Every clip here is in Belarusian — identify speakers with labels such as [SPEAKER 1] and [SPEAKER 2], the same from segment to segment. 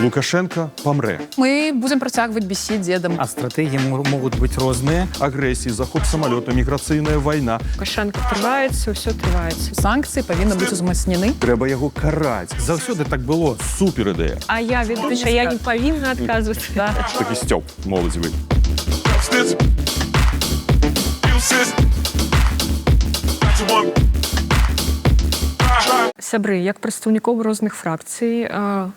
[SPEAKER 1] Лукашенко помре.
[SPEAKER 2] Мы будем протягивать беседу дедом.
[SPEAKER 3] А стратегии могут быть разные.
[SPEAKER 1] Агрессия, захоп самолета, миграцыйная война.
[SPEAKER 4] Лукашенко трываецца, ўсё трываецца.
[SPEAKER 2] Санкции повинны быть узмацнены.
[SPEAKER 1] Трэба яго караць.
[SPEAKER 3] Заўсёды так было.
[SPEAKER 1] Супер ідэя.
[SPEAKER 4] А я ведущая, я не павінна адказваць.
[SPEAKER 2] Да.
[SPEAKER 1] Такі сцёп моладзевый.
[SPEAKER 4] Сябры, як прадстаўнікоў розных фракцый,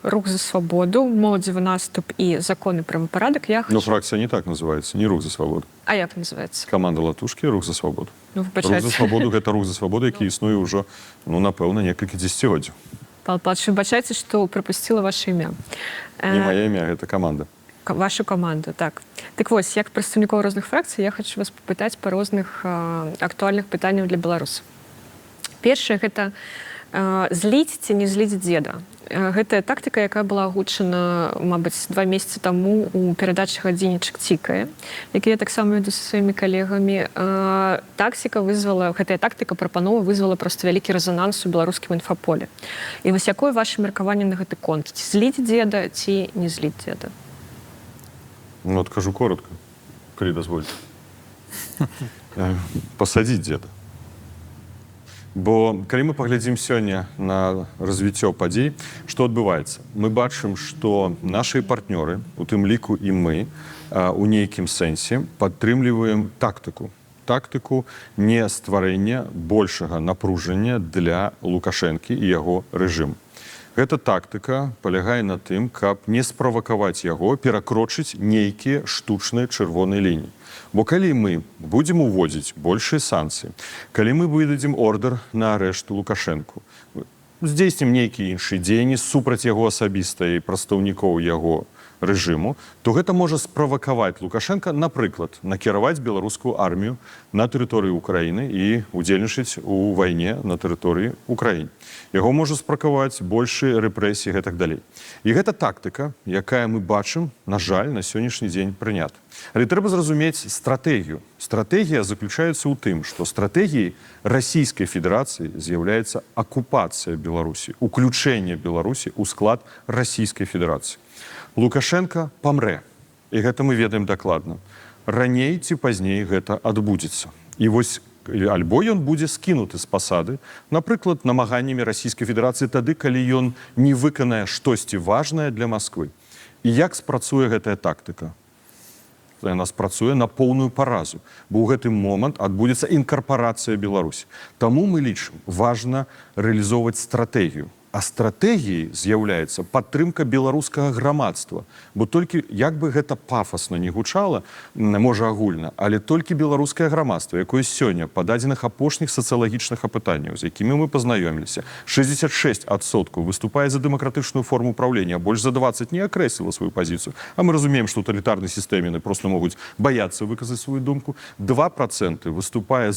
[SPEAKER 4] рух за свабоду, моладзевы наступ і законы правапарадак, я
[SPEAKER 1] Но
[SPEAKER 4] хочу...
[SPEAKER 1] фракция не так называется, не рух за свободу.
[SPEAKER 4] А як называецца?
[SPEAKER 1] Команда Латушкі, рух за свободу.
[SPEAKER 4] Ну,
[SPEAKER 1] Рух за
[SPEAKER 4] выбачайце.
[SPEAKER 1] свободу – гэта рух за свободу, які існуе ўжо, ну, напэўна, некалькі дзесяцігоддзяў.
[SPEAKER 4] Павел Павлович, выбачайце, што прапусціла ваше імя.
[SPEAKER 1] Не мае імя, гэта каманда.
[SPEAKER 4] Вашу каманду, так. Так вось, як прадстаўнікоў розных фракцый, я хочу вас папытаць па розных актуальных пытанняў для беларусаў. Першае, гэта зліць ці не зліць дзеда. Гэтая тактыка, якая была агучана, мабыць, 2 месяцы таму у перадачы «Гадзінічак цікае», які я таксама веду са сваімі калегамі. Гэтая тактыка прапанова вызвала проста вялікі рэзананс у беларускім інфаполе. І вось якое ваше меркаванне на гэты конт? Ці зліць дзеда, ці не зліць дзеда?
[SPEAKER 1] Ну, адкажу коротко, калі дазвольце. Пасадзіць дзеда. Бо калі мы паглядзім сёння на развіццё падзей, што адбываецца? Мы бачым, што нашыя партнёры, у тым ліку і мы, у нейкім сэнсе падтрымліваем тактыку. Тактыку не стварэння большага напружання для Лукашэнкі і яго рэжыму. Гэта тактыка палягае на тым, каб не справакаваць яго, перакрочыць нейкія штучныя чырвоныя лініі. Бо калі мы будзем уводзіць большыя санкцыі, калі мы выдадзім ордэр на арэшту Лукашэнку, здзейснім нейкія іншыя дзеянні супраць яго асабіста і прадстаўнікоў яго рэжыму, то гэта можа справакаваць Лукашенка, напрыклад, накіраваць беларускую армію на тэрыторыю Украіны і удзельнічаць у вайне на тэрыторыі Украіны. Яго можа спракаваць большыя рэпрэсіі, гэтак далей. І гэта тактыка, якая мы бачым, на жаль, на сённяшні дзень прынята. Але трэба зразумець стратэгію. Стратэгія заключаецца ў тым, што стратэгіяй Расійскай Федэрацыі з'яўляецца акупацыя Беларусі, уключэнне Беларусі ў склад Расійскай Федэрацыі. Лукашенко помре, і гэта мы ведаем дакладна. Раней ці пазней гэта адбудзецца. І вось альбо ён будзе скінуты з пасады, напрыклад, намаганнямі Расійскай Федэрацыі тады, калі ён не выканае штосьці важнае для Масквы. І як спрацуе гэтая тактыка? Яна спрацуе на поўную паразу, бо ў гэты момант адбудзецца інкарпарацыя Беларусі. Таму мы лічым, важна рэалізоўваць стратэгію. А стратэгіяй з'яўляецца падтрымка беларускага грамадства. Бо толькі, як бы гэта пафасна не гучала, можа агульна, але толькі беларускае грамадства, якое сёння па дадзеных апошніх сацыялагічных апытанняў, з якімі мы пазнаёміліся, 66% выступае за дэмакратычную форму ўпраўлення, а больш за 20% не акрэсліла сваю пазіцыю. А мы разумеем, што ў талітарнай сістэме яны проста могуць баяцца выказаць сваю думку. 2% выступае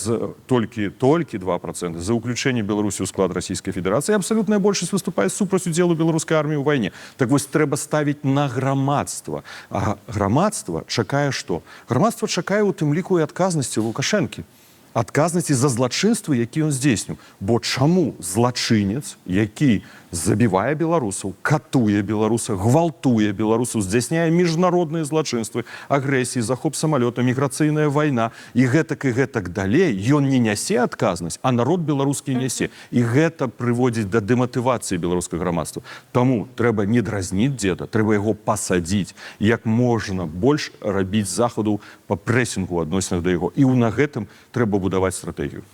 [SPEAKER 1] толькі 2% за ўключэнне Беларусі ў склад Расійскай Федэрацыі, абсалютная большасць выступае супраць удзелу беларускай арміі ў вайне. Так вось трэба ставіць на грамадства. А грамадства чакае што? Грамадства чакае ў тым ліку і адказнасці Лукашэнкі. Адказнасці за злачынствы, які ён здзейсніў. Бо чаму злачынец, які забівае беларусаў, катуе беларусаў, гвалтуе беларусаў, здзяйсняе міжнародныя злачынствы, агрэсіі, захоп самалёта, міграцыйная вайна і гэтак далей, ён не нясе адказнасць, а народ беларускі нясе. І гэта прыводзіць да дэматывацыі беларускага грамадства. Таму трэба не дразніць дзеда, трэба яго пасадзіць, як можна больш рабіць захадаў па прэсінгу адносінах да яго. І на гэтым трэба будаваць стратэгію.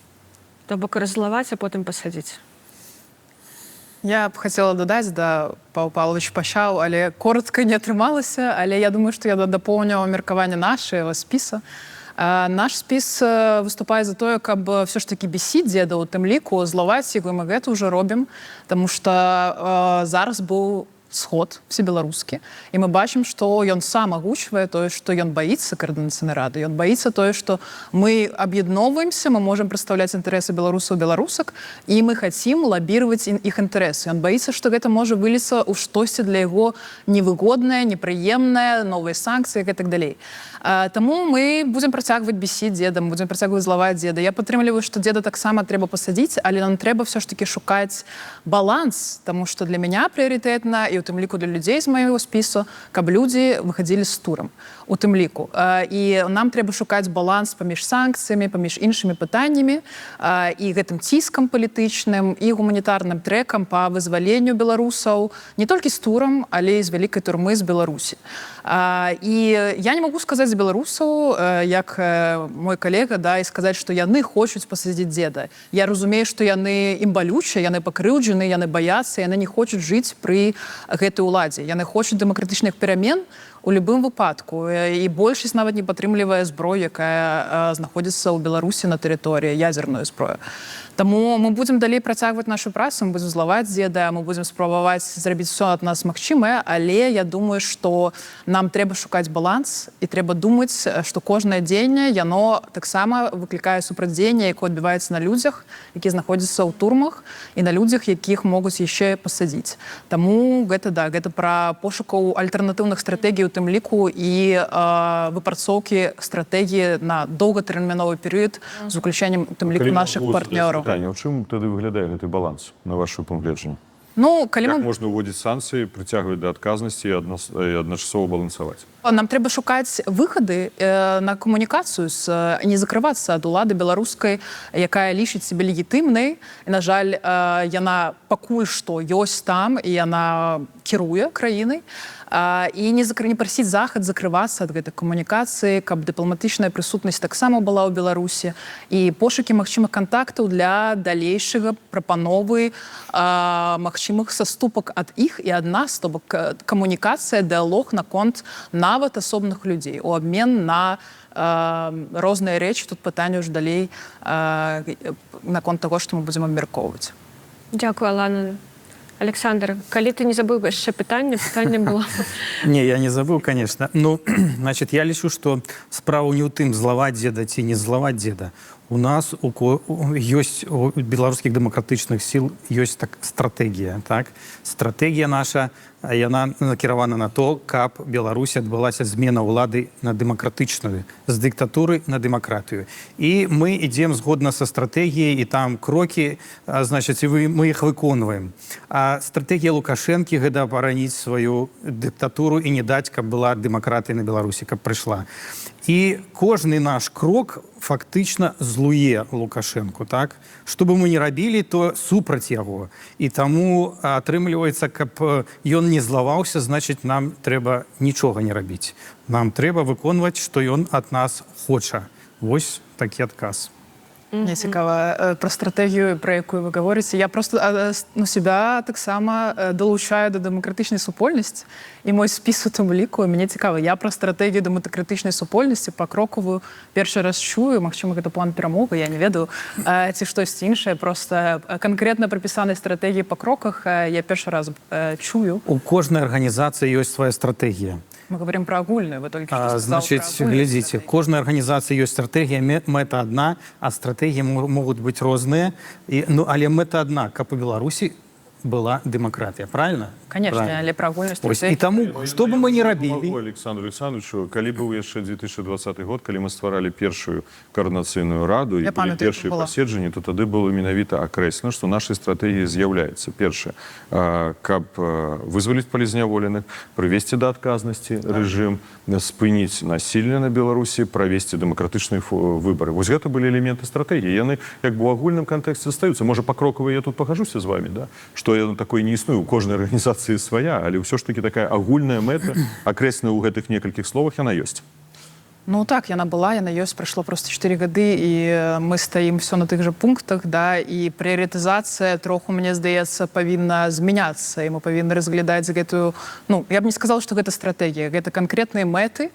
[SPEAKER 4] То бок раззлаваць, а потым пасадзіць.
[SPEAKER 2] Я б хацела дадаць, Павел Павлович пачаў, але коротка не атрымалася, але я думаю, што я дапоўняў меркаванне нашага спіса. Наш спіс выступае за тое, каб все ж таки бесіць дзеда, у тым ліку злаваць іх, і мы гэта ўжо робім, таму што зараз быў сход всебеларускі, і мы бачым, што ён сам агучвае тое, што ён баіцца каардынацыйнай рады, ён баіцца тое, што мы аб'ядноўваемся, мы можам прадстаўляць інтарэсы беларусаў, беларусак, і мы хацім лабіраваць іх інтарэсы. Ён баіцца, што гэта можа выліцца ў штосьці для яго невыгоднае, непрыемнае, новыя санкцыі і так далей. Таму мы будзем працягваць бесіць дзеда, будзем працягваць злаваць дзеда. Я падтрымліваю, што дзеда таксама трэба пасадзіць, але нам трэба все ж таки шукаць баланс, таму што для мяне прыярытэтна, і у тым ліку для людзей з майго спісу, каб людзі выхадзілі з турам у тым ліку. І нам трэба шукаць баланс паміж санкцыямі, паміж іншымі пытаннямі і гэтым ціскам палітычным і гуманітарным трэкам па вызваленню беларусаў не толькі з турам, але і з вялікай турмы з Беларусі. І я не магу сказаць з беларусаў, як мой калега, да, і сказаць, што яны хочуць пасадзіць дзеда. Я разумею, што яны ім балючыя, яны пакрыўджаны, яны баяцца, яны не хочуць жыць пры гэтай уладзе. Яны хочуць дэмакратычных перамен у любым выпадку. І большасць нават не падтрымлівае зброю, якая знаходзіцца ў Беларусі на тэрыторыі, ядзерную зброю. Таму мы будзем далей працягваць нашу працу, мы будзем злаваць дзеда, мы будзем спрабаваць зрабіць все ад нас магчымае, але я думаю, што нам трэба шукаць баланс і трэба думаць, што кожнае дзеянне, яно таксама выклікае супрацьдзеянне, якое адбіваецца на людзях, які знаходзяцца ў турмах, і на людзях, якіх могуць яшчэ пасадзіць. Таму гэта, да, гэта пра пошукаў альтэрнатыўных стратэгій у тым ліку і выпрацоўкі стратэгіі на доўгатэрміновы перыяд з уключэннем у тым ліку нашых партнёраў.
[SPEAKER 1] У чым тады выглядае гэты баланс, на ваше пагледжанне?
[SPEAKER 2] Ну, калі
[SPEAKER 1] Як можна ўводзіць санкцыі, прыцягваць да адказнасці і адначасова балансаваць?
[SPEAKER 2] Нам трэба шукаць выхады на камунікацыю, не закрывацца ад улады беларускай, якая лічыць сябе легітымнай. І, на жаль, яна пакуль што ёсць там, і яна кіруе краінай. І не прасіць захад закрывацца ад гэтай камунікацыі, каб дыпламатычная прысутнасць таксама была ў Беларусі, і пошукі магчымых кантактаў для далейшага прапановы магчымых саступак ад іх і ад нас, то бок камунікацыя, дыалог наконт нават асобных людзей, у абмен на розныя рэчы. Тут пытанне ўжо далей наконт таго, што мы будзем абмяркоўваць.
[SPEAKER 4] Дзякую, Алана. Александр, калі ты не забыў яшчэ пытанне было?
[SPEAKER 3] Не, я не забыў, конечно. Ну, значит, я лічу, што справа не ў тым, злаваць дзеда ці не злаваць дзеда. У нас ёсць, у беларускіх дэмакратычных сіл ёсць так стратэгія, так? Стратэгія наша, яна накіравана на то, каб Беларусі адбылася змена ўлады на дэмакратычную, з дыктатуры на дэмакратыю. І мы ідзем згодна са стратэгіяй, і там крокі, значыць, мы іх выконваем. А стратэгія Лукашэнкі — гэта абараніць сваю дыктатуру і не даць, каб была дэмакратыя на Беларусі, каб прыйшла. І кожны наш крок фактычна злуе Лукашэнку, так? Што бы мы не рабілі, то супраць яго. І таму атрымліваецца, каб ён не злаваўся, значыць, нам трэба нічога не рабіць. Нам трэба выконваць, што ён ад нас хоча. Вось такі адказ.
[SPEAKER 2] Мне цікава пра стратэгію, пра якую вы гаворыце. Я просто себя таксама далучаю да дэмакратычнай супольнасці, і мой спіс у тым ліку. Мне цікава, я пра стратэгію дэмакратычнай супольнасці пакрокавую першы раз чую. Магчыма, гэта план перамоги, я не ведаю, ці штосьці іншае. Просто канкрэтна прапісанай стратэгіі па кроках я першы раз чую.
[SPEAKER 3] У кожнай арганізацыі ёсць свая стратэгія.
[SPEAKER 2] Мы говорим про агульную, вы только что сказали.
[SPEAKER 3] Значит, глядите, кожная организация есть стратегия, мета одна, а стратегии могут быть разные. Але мета одна, как по Беларуси была демократия, правильно?
[SPEAKER 2] Конечно,
[SPEAKER 3] правильно.
[SPEAKER 2] але про агульную стратегию.
[SPEAKER 3] И тому, что бы мы ни рабілі...
[SPEAKER 1] Александру Александровичу, калі быў яшчэ 2020 год, калі мы стваралі першую координацыйную раду і былі першыя паседжанні, то тады было менавіта акрэслена, што нашай стратэгіяй з'яўляецца першае, каб вызваліць палізняволеных, прывесці да адказнасці рэжым, спыніць насілля на Беларусі, правесці дэмакратычныя выбары. Вось гэта былі элементы стратэгіі. Яны як бы ў агульным кантэксце застаюцца. Можа, пакрокава я тут пагажуся з вами, да? Што яно такое не існуе, у кожнай арганізацыі свая, але ўсё ж таки такая агульная мэта, акрэсленая ў гэтых некалькіх словах, яна ёсць.
[SPEAKER 2] Ну так, яна была, яна ёсць, прайшло просто 4 гады, і мы стаім все на тых жа пунктах, да, і прыярытызацыя троху, мне здаецца, павінна змяняцца, і мы павінны разглядаць гэтую, ну, я б не сказала, што гэта стратэгія, гэта канкрэтныя мэты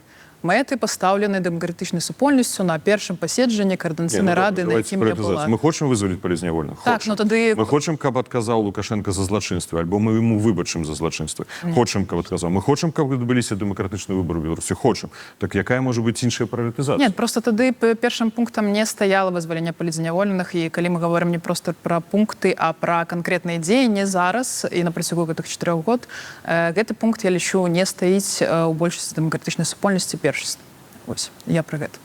[SPEAKER 2] пастаўлены дэмакратычнай супольнасцю на першым паседжанні координацыйнай рады, на якім я была.
[SPEAKER 1] Мы хочам вызваліць палізняволеных?
[SPEAKER 2] Так, ну тады...
[SPEAKER 1] Мы хочам, каб адказаў Лукашенко за злачынствы, альбо мы ему выбачым за злачынствы. Хочам, каб адказаў. Мы хочам, каб адбыліся дэмакратычныя выбары ў Беларусі. Хочам. Так якая можа быць іншая прыярытызацыя?
[SPEAKER 2] Нет, просто тады першым пунктам не стаяла вызваленне палізняволеных, і калі мы говорим не просто пра пункты, а пра канкрэтныя дзеянні зараз і на працягу гэтых 4 год, гэты пункт, я лічу, не стаіць у большасці дэмакратычнай супольнасці першасць. Ось, я пра гэта.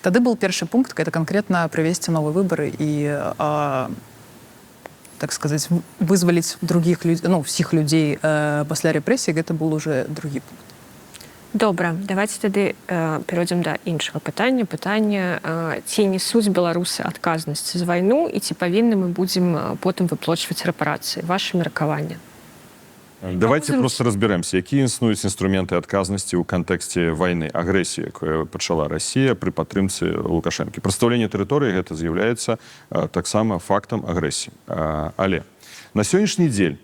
[SPEAKER 2] Тады был першы пункт, гэта канкрэтна правесці новыя выбары і так сказать, вызволить других людей, ну, всех людей после репрессий, это был уже другий пункт.
[SPEAKER 4] Добра, давайте тады перайдзем да іншага пытання ці несуць беларусы адказнасць за вайну і ці павінны мы будзем потым выплачваць рэпарацыі, ваше меркаванне?
[SPEAKER 1] Давайте просто разберемся, якія існуюць інструменты адказнасці ў кантэксце вайны, агрэсіі, якую пачала Расія пры падтрымцы Лукашэнкі. Прадстаўленне тэрыторыі гэта з'яўляецца таксама фактам агрэсіі. Але на сённяшні дзень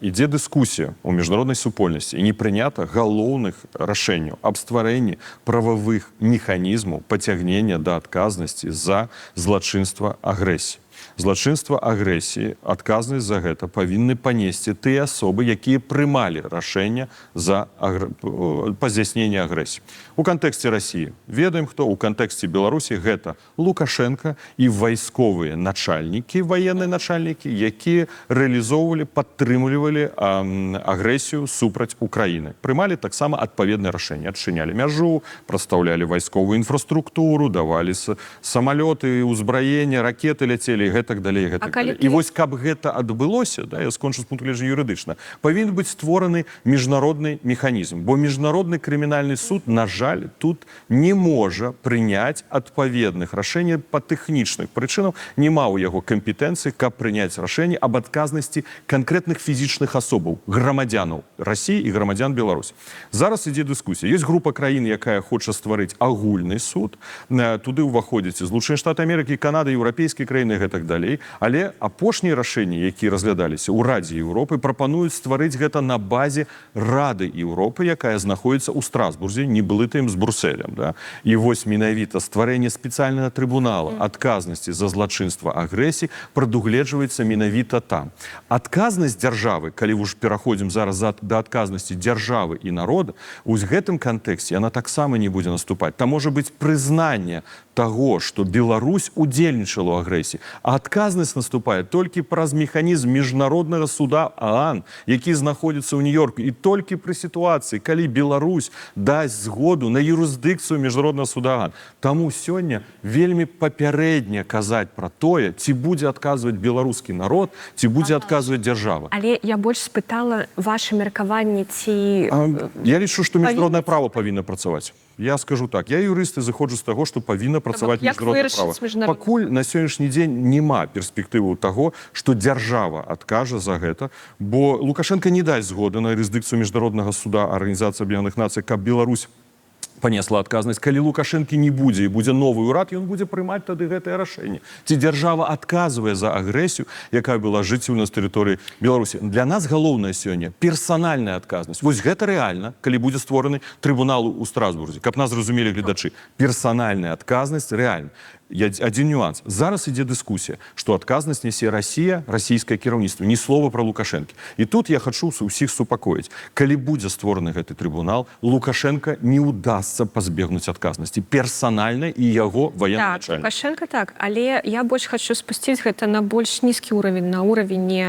[SPEAKER 1] ідзе дыскусія ў міжнароднай супольнасці і не прынята галоўных рашэнняў аб стварэнні прававых механізмаў пацягнення да адказнасці за злачынства агрэсіі. Злачынства агрэсіі, адказнасць за гэта павінны панесці тыя асобы, якія прымалі рашэнне за па здзяйсненні агрэсіі. У кантэксце Расіі ведаем, хто у кантэксце Беларусі гэта Лукашенко і вайсковыя начальнікі, военныя начальнікі, якія рэалізоўвалі, падтрымлівалі агрэсію супраць Украіны. Прымалі таксама адпаведнае рашэнне. Адчынялі мяжу, прадстаўлялі вайсковую інфраструктуру, давалі самалёты, узбраенне, ракеты ляцелі, гэтак далей, гэтак далей. І вось каб гэта адбылося, да, я скончу з пункту гледжання юрыдычна, павінен быць створаны міжнародны механізм, бо міжнародны крымінальны суд, на жаль, тут не можа прыняць адпаведных рашэнняў па тэхнічных прычынаў, няма ў яго кампетэнцыі, каб прыняць рашэнне аб адказнасці канкрэтных фізічных асобаў, грамадзянаў Расіі і грамадзян Беларусі. Зараз ідзе дыскусія. Ёсць група краін, якая хоча стварыць агульны суд, туды ўваходзяць і Злучаныя Штаты Амерыкі, Канада, еўрапейскія краіны, гэтак далей. Але апошнія рашэнні, якія разглядаліся ў Радзе Еўропы, прапануюць стварыць гэта на базе Рады Еўропы, якая знаходзіцца ў Страсбурзе, не былытым з Брусселем. Да? І вось менавіта стварэнне спецыяльнага трыбунала адказнасці за злачынства агрэсіі прадугледжваецца менавіта там. Адказнасць дзяржавы, калі ўж пераходзім зараз да адказнасці дзяржавы і народа, у гэтым кантэксце яна таксама не будзе наступаць. Там можа быць прызнанне таго, што Беларусь удзельнічала ў агрэсіі, а адказнасць наступае толькі праз механізм міжнароднага суда ААН, які знаходзіцца ў Нью-Йорку, і толькі пры сітуацыі, калі Беларусь дасць згоду на юрысдыкцыю міжнароднага суда ААН. Таму сёння вельмі папярэдне казаць пра тое, ці будзе адказваць беларускі народ, ці будзе адказваць дзяржава.
[SPEAKER 4] Але я больш спытала ваше меркаванне, ці...
[SPEAKER 1] Я лічу, што міжнароднае права павінна працаваць. Я скажу так, я юрыст і заходжу з таго, што павінна працаваць міжнароднае права. Пакуль на сённяшні дзень няма перспектывы таго, што дзяржава адкажа за гэта, бо Лукашенко не дасць згоды на юрысдыкцыю міжнароднага суда Арганізацыі Аб'яднаных Нацый, каб Беларусь панесла адказнасць. Калі Лукашэнкі не будзе і будзе новы ўрад, ён будзе прымаць тады гэтае рашэнне. Ці дзяржава адказвае за агрэсію, якая была ажыццёўлена з тэрыторыі Беларусі. Для нас галоўнае сёння персанальная адказнасць. Вось гэта рэальна, калі будзе створаны трыбунал у Страсбурзе, каб нас зразумелі гледачы. Персанальная адказнасць рэальна. Один нюанс. Зараз ідзе дыскусія, што адказнасць нясе Расія, расійскае кіраўніцтва, ні слова пра Лукашэнкі. І тут я хачу ўсіх супакоіць. Калі будзе створаны гэты трыбунал, Лукашенка не ўдасца пазбегнуць адказнасці. Персанальна і яго военны начальник.
[SPEAKER 4] Так, Лукашенко так, але я больш хачу спусціць гэта на больш нізкі ўравень, на ўравень не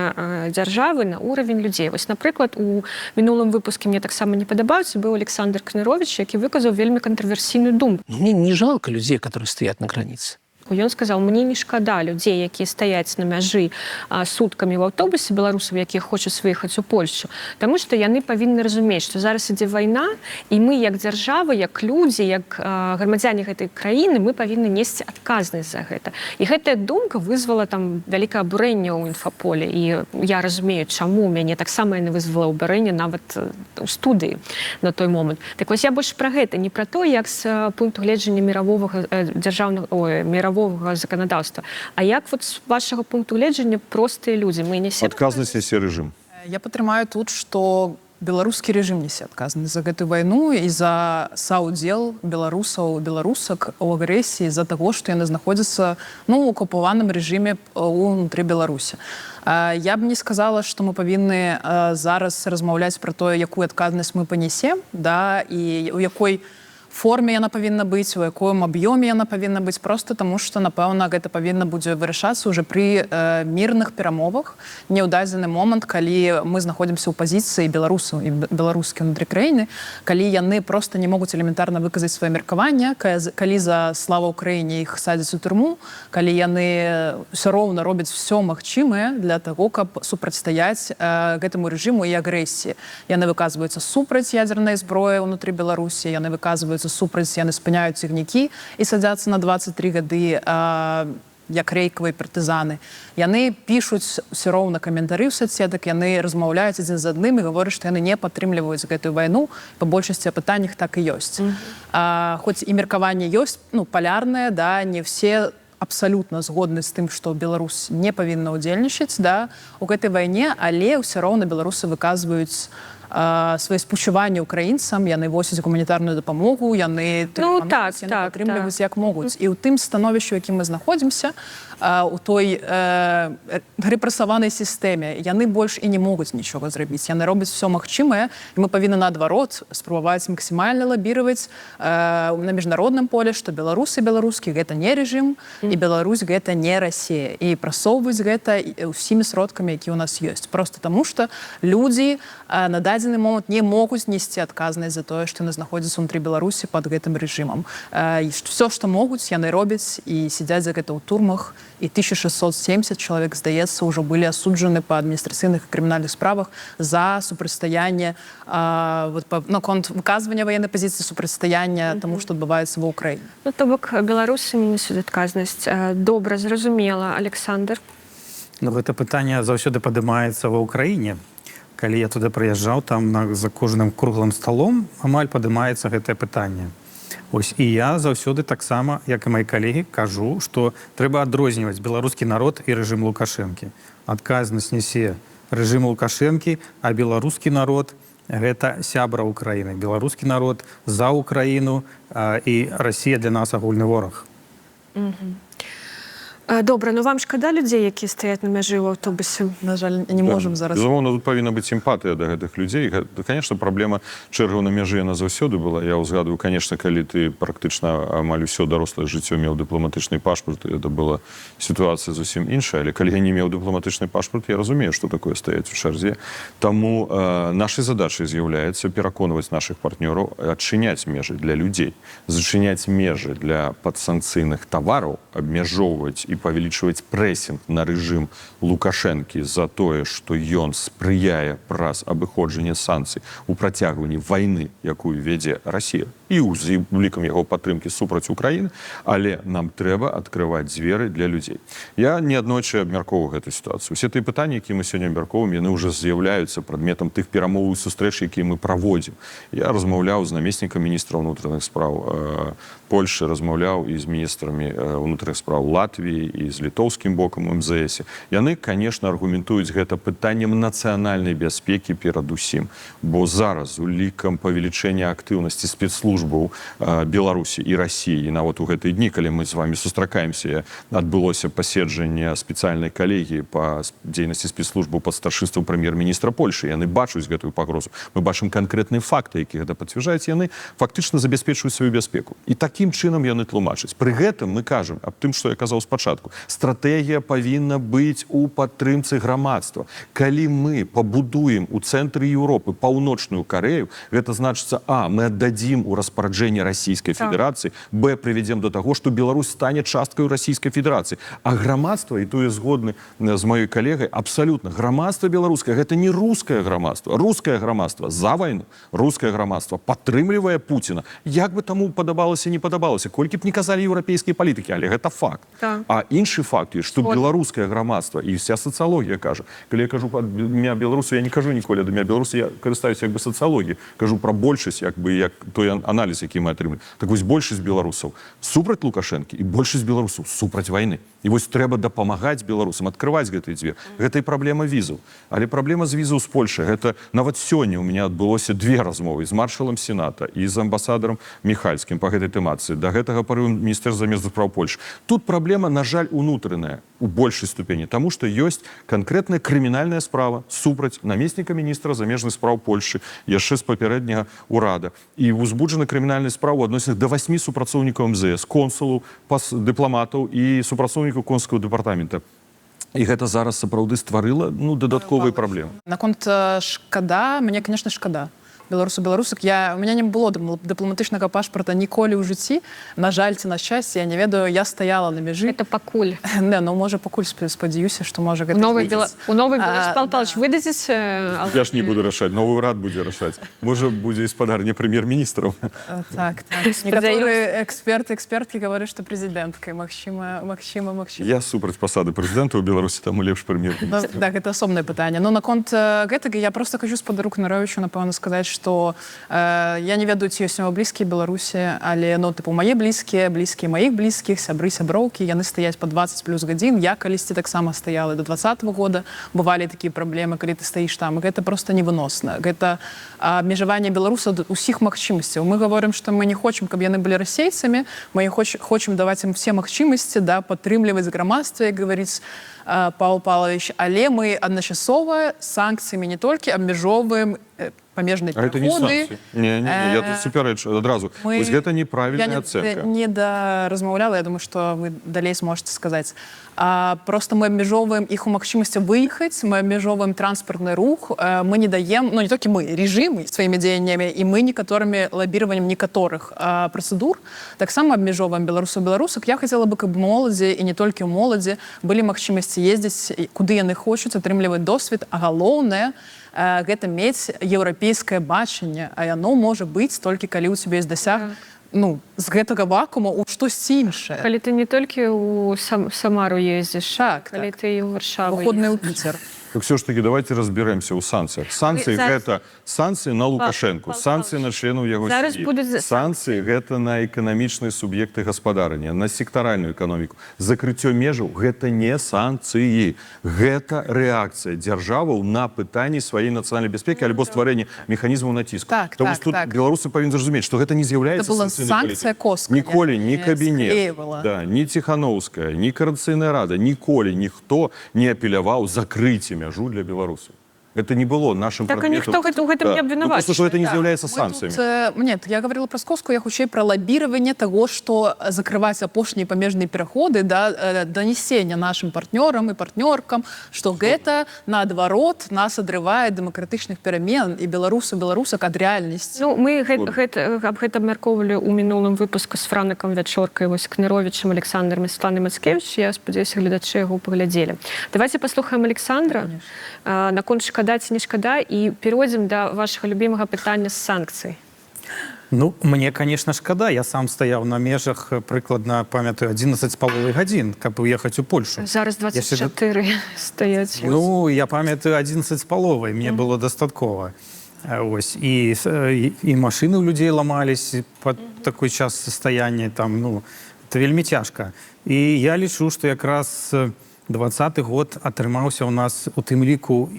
[SPEAKER 4] дзяржавы, на ўравень людзей. Вось, напрыклад, у мінулым выпуске мне таксама не падабаюцца, быў Александр Кнырович, які выказаў вельмі кантраверсійную думку.
[SPEAKER 5] Мне не жалко людей, которые стоят на границе.
[SPEAKER 4] Ён сказаў, мне не шкада людзей, якія стаяць на мяжы суткамі ў аўтобусе, беларусаў, якія хочуць выехаць у Польшчу, таму што яны павінны разумець, што зараз ідзе вайна, і мы як дзяржава, як людзі, як грамадзяне гэтай краіны, мы павінны несці адказнасць за гэта. І гэтая думка вызвала там вялікае абурэнне ў інфаполе, і я разумею, чаму мяне таксама яны вызвала абурэнне нават у студыі на той момант. Так вось я больш пра гэта, не пра то, як з пункту гледжання міровога дзяржаўнага законодаўства. А як вот з вашага пункту гледжання простыя людзі? Мы несем
[SPEAKER 1] адказнасць нясе рэжым.
[SPEAKER 2] Я падтрымаю тут, што беларускі рэжым несе адказнасць за гэтую вайну і за саўдзел беларусаў, беларусак у агрэсіі, за таго, што яны знаходзяцца у акупаваным рэжыме ўнутры Беларусі. Я б не сказала, што мы павінны зараз размаўляць пра тое, якую адказнасць мы панесем, да, і у якой форме яна павінна быць, у якім аб'ёме яна павінна быць, просто таму што, напэўна, гэта павінна будзе вырашацца ўжо пры мірных перамовах, не ў дадзены момант, калі мы знаходзімся ў пазіцыі беларусаў і беларускі ўнутры краіны, калі яны просто не могуць элементарна выказаць сваё меркаванне, калі за слава Ўкраіне іх садзяць у турму, калі яны ўсё роўна робяць все магчымае для таго, каб супрацьстаяць гэтаму рэжыму і агрэсіі. Яны выказваюцца супраць ядзернай зброі ўнутры Беларусі, яны выказваюцца супраць, яны спыняюць цягнікі і садзяцца на 23 гады як рэйкавыя партызаны. Яны пішуць ўсё роўна каментары ў соцсетак, яны размаўляюць адзін з адным і гавораць, што яны не падтрымліваюць гэтую вайну. Па большасці пытаннях так і ёсць. Хоць і меркаванне ёсць, палярнае, да, не все абсалютна згодны з тым, што Беларусь не павінна ўдзельнічаць, да, у гэтай вайне, але ўсё роўна беларусы выказваюць свае спачуванні украінцам, яны восяць гуманітарную дапамогу, яны падтрымліваюць як могуць. І ў тым становішчы, у якім мы знаходзімся, у той рэпрэсаванай сістэме, яны больш і не могуць нічога зрабіць. Яны робяць все магчымае, і мы павінны, наадварот, спрабаваць максімальна лабіраваць на міжнародным поле, што беларусы і беларускі гэта не рэжым, і Беларусь гэта не Расія. І прасоўваюць гэта ўсімі сродкамі, якія ў нас ёсць. Просто таму, што людзі на дадзены момант не могуць несці адказнасць за тое, што яны знаходзяцца ўнутры Беларусі пад гэтым рэжымам. Все, што могуць, яны робяць і сядзяць за гэта ў турмах. І 1670 чалавек, здаецца, ўжо былі асуджаны па адміністрацыйных і крымінальных справах за супрацьстаянне, наконт выказвання ваеннай пазіцыі, супрацьстаяння таму, што адбываецца ва Ўкраіне.
[SPEAKER 4] То бок беларусы не несуць адказнасць. Добра, зразумела. Александр?
[SPEAKER 3] Гэта пытанне заўсёды падымаецца ва Ўкраіне. Калі я туды прыязджаў, там за кожным круглым сталом амаль падымаецца гэтае пытанне. І я заўсёды таксама, як і мои калегі, кажу, што трэба адрозніваць беларускі народ і рэжым Лукашэнкі. Адказнасць нясе рэжым Лукашэнкі, а беларускі народ – гэта сябра Ўкраіны. Беларускі народ за Ўкраіну, і Расія для нас агульны вораг.
[SPEAKER 4] Добра, вам шкада людзей, якія стаяць на мяжы ў аўтобусе?
[SPEAKER 2] На жаль, не можам зараз.
[SPEAKER 1] Безумоўна, тут павінна быць сімпатыя да гэтых людзей. Конечно, праблема чэргаў на мяжы яна заўсёды была. Я ўзгадваю, конечно, калі ты практычна амаль усё дарослае жыццё меў дыпламатычны пашпарт, это была сітуацыя зусім іншая. Але калі я не меў дыпламатычны пашпарт, я разумею, што такое стаяць у чарзе. Таму нашай задачай з'яўляецца пераконваць нашых партнёраў адчыняць межы для людзей, зачыняць межы для падсанкцыйных тавараў, абмяжоўваць і павялічваць прэсінг на рэжым Лукашэнкі за тое, што ён спрыяе праз абыходжанне санкцый у працягванні вайны, якую вядзе Расія, і з улікам яго падтрымкі супраць Украіны, але нам трэба адкрываць дзверы для людзей. Я неаднойчы абмяркоўваю гэту сітуацыю. Усе тыя пытанні, якія мы сёння абмяркоўваем, яны ўжо з'яўляюцца прадметам тых перамоў і сустрэч, якія мы праводзім. Я размаўляў з намеснікам міністра ўнутраных спраў Польшы, размаўляў і з міністрамі ўнутраных спраў Латвіі, і з літоўскім бокам МЗС. Яны, конечно, аргументуюць гэта пытаннем нацыянальнай бяспекі перадусім, бо зараз улікам павелічэння актыўнасці спецслужбаў Беларусі і Расіі, нават у гэтыя дні, калі мы з вами сустракаемся, адбылося паседжанне спецыяльнай калегіі па дзейнасці спецслужбаў пад старшынствам прэм'ер-міністра Польшы. Яны бачуць гэтую пагрозу. Мы бачым канкрэтныя факты, якія гэта пацвярджаюць. Яны фактычна забяспечваюць сваю бяспеку. І такім чынам яны тлумачаць. Пры гэтым мы кажам аб тым, што я казаў спачатку. Стратэгія павінна быць у падтрымцы грамадства. Калі мы пабудуем у цэнтры Еўропы паўночную Карэю, гэта значыцца, мы аддадзім у распараджэнне Расійскай Федэрацыі, прывядзем до таго, што Беларусь стане часткай Расійскай Федэрацыі. А грамадства, і тое згодны з маёй калегай, абсалютна, грамадства беларускае, гэта не рускае грамадства. Рускае грамадства за вайну, рускае грамадства падтрымлівае Пуціна. Як бы таму падабалася, не падабалася, колькі б не казалі еўрапейскія палітыкі, але гэта факт. А іншы факт, што беларускае грамадства, і вся сацыялогія кажа, калі я кажу пра імя беларусу, я не кажу ніколі ад імя беларусу, я карыстаюся як бы сацыялогіяй, кажу пра большасць, як бы, як той аналіз, які мы атрымліваем. Так вось большасць беларусаў супраць Лукашэнкі і большасць беларусаў супраць вайны. І вось трэба дапамагаць беларусам, адкрываць гэтыя дзвер. Гэта і праблема візаў. Але праблема з візаў з Польшы, гэта нават сёння у мяне адбылося две размовы з маршалам Сената і з амбасадарам Міхальскім па гэтай тэматыцы. Да гэтага парыў міністр замежных спраў Польшы. Тут праблема, на жаль, жаль, унутраная у большай ступені, таму што ёсць канкрэтная крымінальная справа супраць намесніка міністра замежных спраў Польшы яшчэ з папярэдняга ўрада. І узбуджана крымінальная справа ў адносінах да 8 супрацоўнікаў МЗС, консулаў, дыпламатаў і супрацоўнікаў консульскага дэпартамента. І гэта зараз сапраўды стварыла дадатковыя праблемы.
[SPEAKER 2] Наконт шкада, мне, конечно, шкада. Беларусак. У меня не было дыпламатычнага пашпарта ніколі ў жыцці. На жаль, ці на шчасце, я не ведаю, я стаяла на мяжы.
[SPEAKER 4] Это пакуль.
[SPEAKER 2] Не, можа, пакуль спадзяюся, што можа гэта
[SPEAKER 4] У новый Павел Павлович выдадзіць?
[SPEAKER 1] Я ж не буду рашаць, новы ўрад будзе рашаць. Можа, будзе спадарня прэм'ер-міністраў.
[SPEAKER 2] Так. Некаторыя эксперткі говорят, што прэзідэнткай. Магчыма.
[SPEAKER 1] Я супраць пасады прэзідэнта ў Беларусі, таму лепш прэм'ер-міністр.
[SPEAKER 2] Так, это асобнае пытанне. Но наконт гэтага я просто хочу спадару Кнаровічу, напэўна, сказаць, што я не ведаю, ці ёсць у него блізкія Беларусі, але, мае блізкія маіх блізкіх, сябры, сяброўкі, яны стаяць по 20 плюс гадзін. Я калісьці таксама стаяла до 20-го года. Бывалі такія праблемы, калі ты стаіш там. Гэта просто невыносна. Гэта абмежаванне беларусаў усіх магчымасцяў. Мы говорим, што мы не хочам, каб яны былі расейцамі, мы хочам даваць ім все магчымасці, падтрымліваць грамадства, як говоріць Павел Павлович, але мы адначасова санкцыямі не толькі абмяжоўваем памежныя пераходы.
[SPEAKER 1] Не, я тут супярэч адразу. Вось гэта неправільная ацэнка.
[SPEAKER 2] Я не размаўляла, я думаю, што вы далей зможаце сказаць. Просто мы абмяжоўваем іх у магчымасці выехаць, мы абмяжоўваем транспартны рух, мы не даем, не толькі мы, рэжымы сваімі дзеяннямі, і мы некаторымі лабіраваннем некаторых працэдур таксама абмяжоўваем беларусак. Я хацела бы, каб моладзі, і не толькі ў моладзі, былі магчымасці ездзіць, куды яны хочуць, атрымліваць досвед, а галоўнае, гэта мець еўрапейскае бачанне, а яно можа быць толькі калі ў цябе ёсць дасяг з гэтага вакуума ў штосьці іншае.
[SPEAKER 4] Калі ты не толькі ў Самару ездзіш, калі ты і ў Варшаву.
[SPEAKER 2] Выходны ў Піцер.
[SPEAKER 1] Так все ж таки давайте разберемся ў санкцыях. Санкцыі гэта санкцыі на Лукашэнку, санкцыі на членаў яго сям'і. Санкцыі гэта на эканамічныя суб'екты гаспадарання, на сектаральную эканоміку. Закрыццё межаў гэта не санкцыі. Гэта рэакцыя дзяржаваў на пытанні сваёй нацыянальнай бяспекі альбо стварэнне механізмаў націску. Таму тут беларусы павінны зразумець, што гэта не з'яўляецца
[SPEAKER 2] санкцыя космая.
[SPEAKER 1] Ніколі ні кабінет, ні Ціханаўская, ні Коордынацыйная рада, ніколі ніхто не апеляваў закрыцця мяжу для беларусаў. Это не было нашим предметом.
[SPEAKER 4] Так, а ніхто ў гэтым не абвінавачвае.
[SPEAKER 1] Просто, что это не з'яўляецца санкцыямі.
[SPEAKER 2] Нет, я говорила про Скоску, я хутчэй про лоббирование того, что закрывать апошнія памежныя пераходы, донесення нашим партнёрам і партнёркам, что гэта, наадварот, нас адрывае дэмакратычных перамен і беларусак ад рэальнасці.
[SPEAKER 4] Мы аб гэта абмяркоўвалі ў мінулым выпуску з Франыкам Вячоркай, Кнаровічам, Александром і Светланай Мацкевіч. Я спадзяюся, гледачы яго паглядзелі. Давайте паслухаем Александра наконт шкада ці не шкада, і перайдзем да вашага любімага пытання з санкцый.
[SPEAKER 3] Мне, конечно, шкада. Я сам стаяў на межах прыкладна, памятаю, 11,5 гадзін, каб уехаць у Польшу.
[SPEAKER 4] Зараз 24 стаяць.
[SPEAKER 3] Я памятаю 11,5, мне было дастаткова. І машыны ў людзей ламались пад такой час састаяння, это вельмі цяжка. І я лічу, што якраз 20-й год атрымаўся ў нас у тым ліку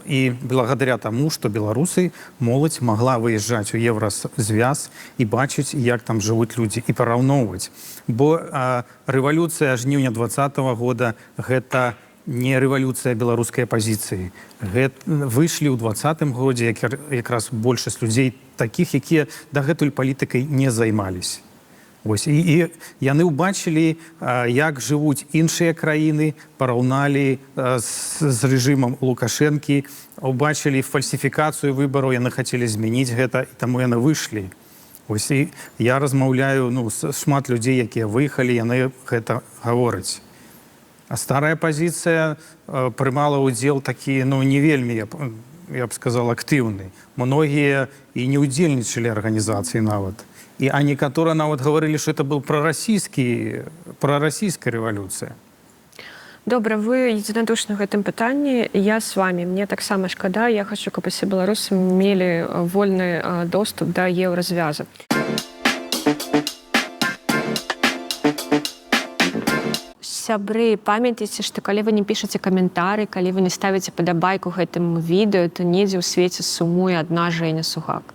[SPEAKER 3] і благодаря таму, што беларусы, моладзь магла выязджаць у Еўразвяз і бачыць, як там жывуць людзі, і параўноўваць. Бо рэвалюцыя жніўня 20-го года гэта не рэвалюцыя беларускай апазіцыі. Выйшлі ў 20-м годзе якраз большасць людзей такіх, якія дагэтуль палітыкай не займаліся. І яны ўбачылі, як жывуць іншыя краіны, параўналі з рэжымам Лукашэнкі, убачылі фальсіфікацыю выбараў, яны хацелі змяніць гэта, і таму яны выйшлі. І я размаўляю шмат людзей, якія выехалі, яны гэта гавораць. А старая пазіцыя прымала ўдзел такі, не вельмі, я б сказал, актыўны. Многія і не ўдзельнічалі арганізацыі нават. А некаторыя нават гаварылі, што это был прарасійская рэвалюцыя.
[SPEAKER 4] Добра, вы единодушны ў гэтым пытанні. Я з вами. Мне таксама шкада. Я хочу, каб усе беларусы мелі вольны доступ да еўразвяза. Сябры, памятайце, што калі вы не пішаце каментары, калі вы не ставіце падабайку гэтаму відэо, то недзе ў свеце сумуе адна Жэня Сугак.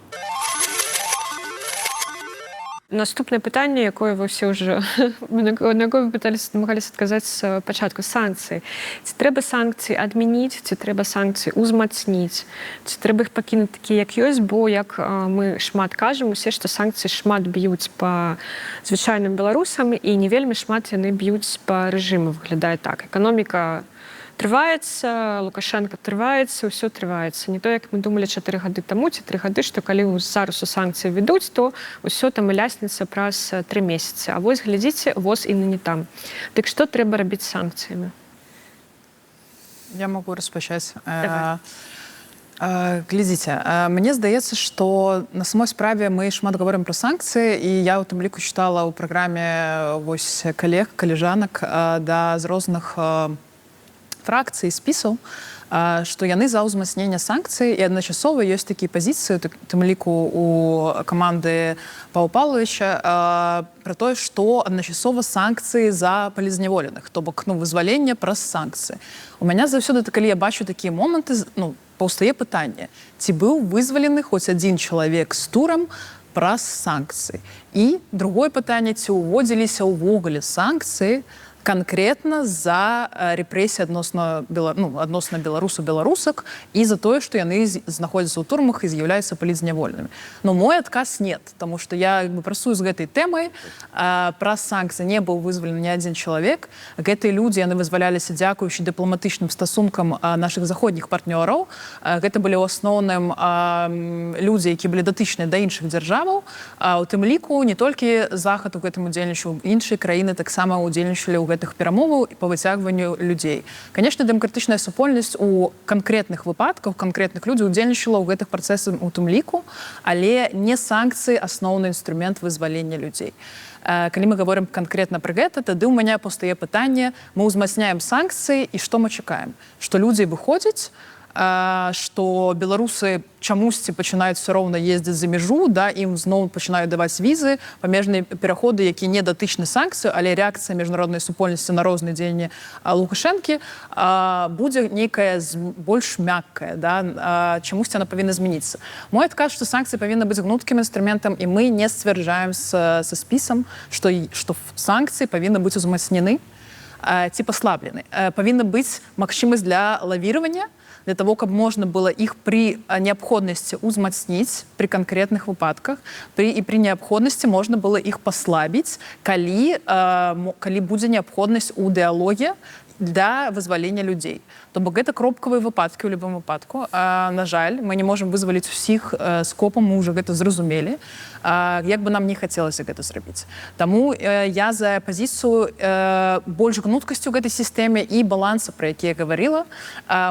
[SPEAKER 4] Наступне питання, якое ви всі вже на яке ви намагалися адказаць з пачатку, санкцыі. Ці трэба санкцыі адмяніць, ці трэба санкцыі узмацніць, ці трэба іх пакінуць такія, як ёсць, бо як мы шмат кажам усе, што санкцыі шмат б'юць па звычайным беларусам і не вельмі шмат яны б'юць па рэжыму, выглядае так. Эканоміка трываецца, Лукашенко трываецца, ўсё трываецца. Не то, як мы думалі 4 гады таму ці 3 гады, што калі зараз у санкцыі ведуць, то ўсё там і лясніцца праз 3 месяцы. А вось глядзіце, воз і не там. Дык што трэба рабіць з санкцыямі?
[SPEAKER 2] Я могу распачаць.
[SPEAKER 4] Давай.
[SPEAKER 2] Глядзіце, мне здаецца, што на самой справе мы шмат гаворым пра санкцыі, і я ў тым ліку чытала ў праграме вось калег, калежанак з розных фракцый, спісаў, што яны за ўзмацнення санкцый, і адначасова ёсць такія пазіцыі, тым ліку у каманды Павла Павловича, пра тое, што адначасова санкцыі за палізняволеных, то бок вызваленне праз санкцыі. У мяне заўсёды, калі я бачу такія моманты, паўстае пытанне, ці быў вызвалены хоць адзін чалавек з турам праз санкцыі. І другое пытанне, ці ўводзіліся ўвогуле санкцыі конкретно за рэпрэсіі адносна беларусаў, беларусак і за тое, што яны знаходзяцца ў турмах і з'яўляюцца палізняволенымі. Но мой адказ нет, таму што я працую з гэтай тэмай. Праз санкцыі не быў вызвалены ні адзін чалавек. Гэтыя людзі, яны вызваляліся дзякуючы дыпламатычным стасункам нашых заходніх партнёраў. Гэта былі ў асноўным людзі, які былі датычныя да іншых дзяржаваў. У тым ліку не толькі Захад у гэтым удзельнічаў, іншыя краіны таксама удзельнічалі ў гэтых перамоваў і па выцягванню людзей. Канешне, дэмакратычная супольнасць у канкрэтных выпадках, канкрэтных людзей удзельнічала ў гэтых працэсах у тым ліку, але не санкцыі асноўны інструмент вызвалення людзей. Калі мы гаворым канкрэтна пра гэта, тады ў мяне паўстае пытанне, мы ўзмацняем санкцыі і што мы чакаем? Што людзі выходзяць, што беларусы чамусьці пачынаюць все роўна ездзіць за мяжу, ім зноў пачынаюць даваць візы, памежныя пераходы, якія не датычны санкцыю, але рэакцыя міжнароднай супольнасці на розныя дзеянні Лукашэнкі будзе нейкая больш мяккая, чамусьці яна павінна змяніцца. Мой адказ, што санкцыі павінны быць гнуткім інструментам, і мы не сцвярджаем са спісам, што санкцыі павінны быць узмацнены ці паслаблены. Павінна быць магчымасць для лавіравання, для того, каб можна было іх пры неабходнасці ўзмацніць пры канкрэтных выпадках, і пры неабходнасці можна было іх паслабіць, калі будзе неабходнасць у дыялоге для вызвалення людзей. То бок гэта кропкавыя выпадкі ў любым выпадку. На жаль, мы не можам вызваліць усіх скопам, мы ўжо гэта зразумелі, як бы нам не хацелася гэта зрабіць. Таму я за пазіцыю больш гнуткасці ў гэтай сістэме і баланса, пра які я гаварыла.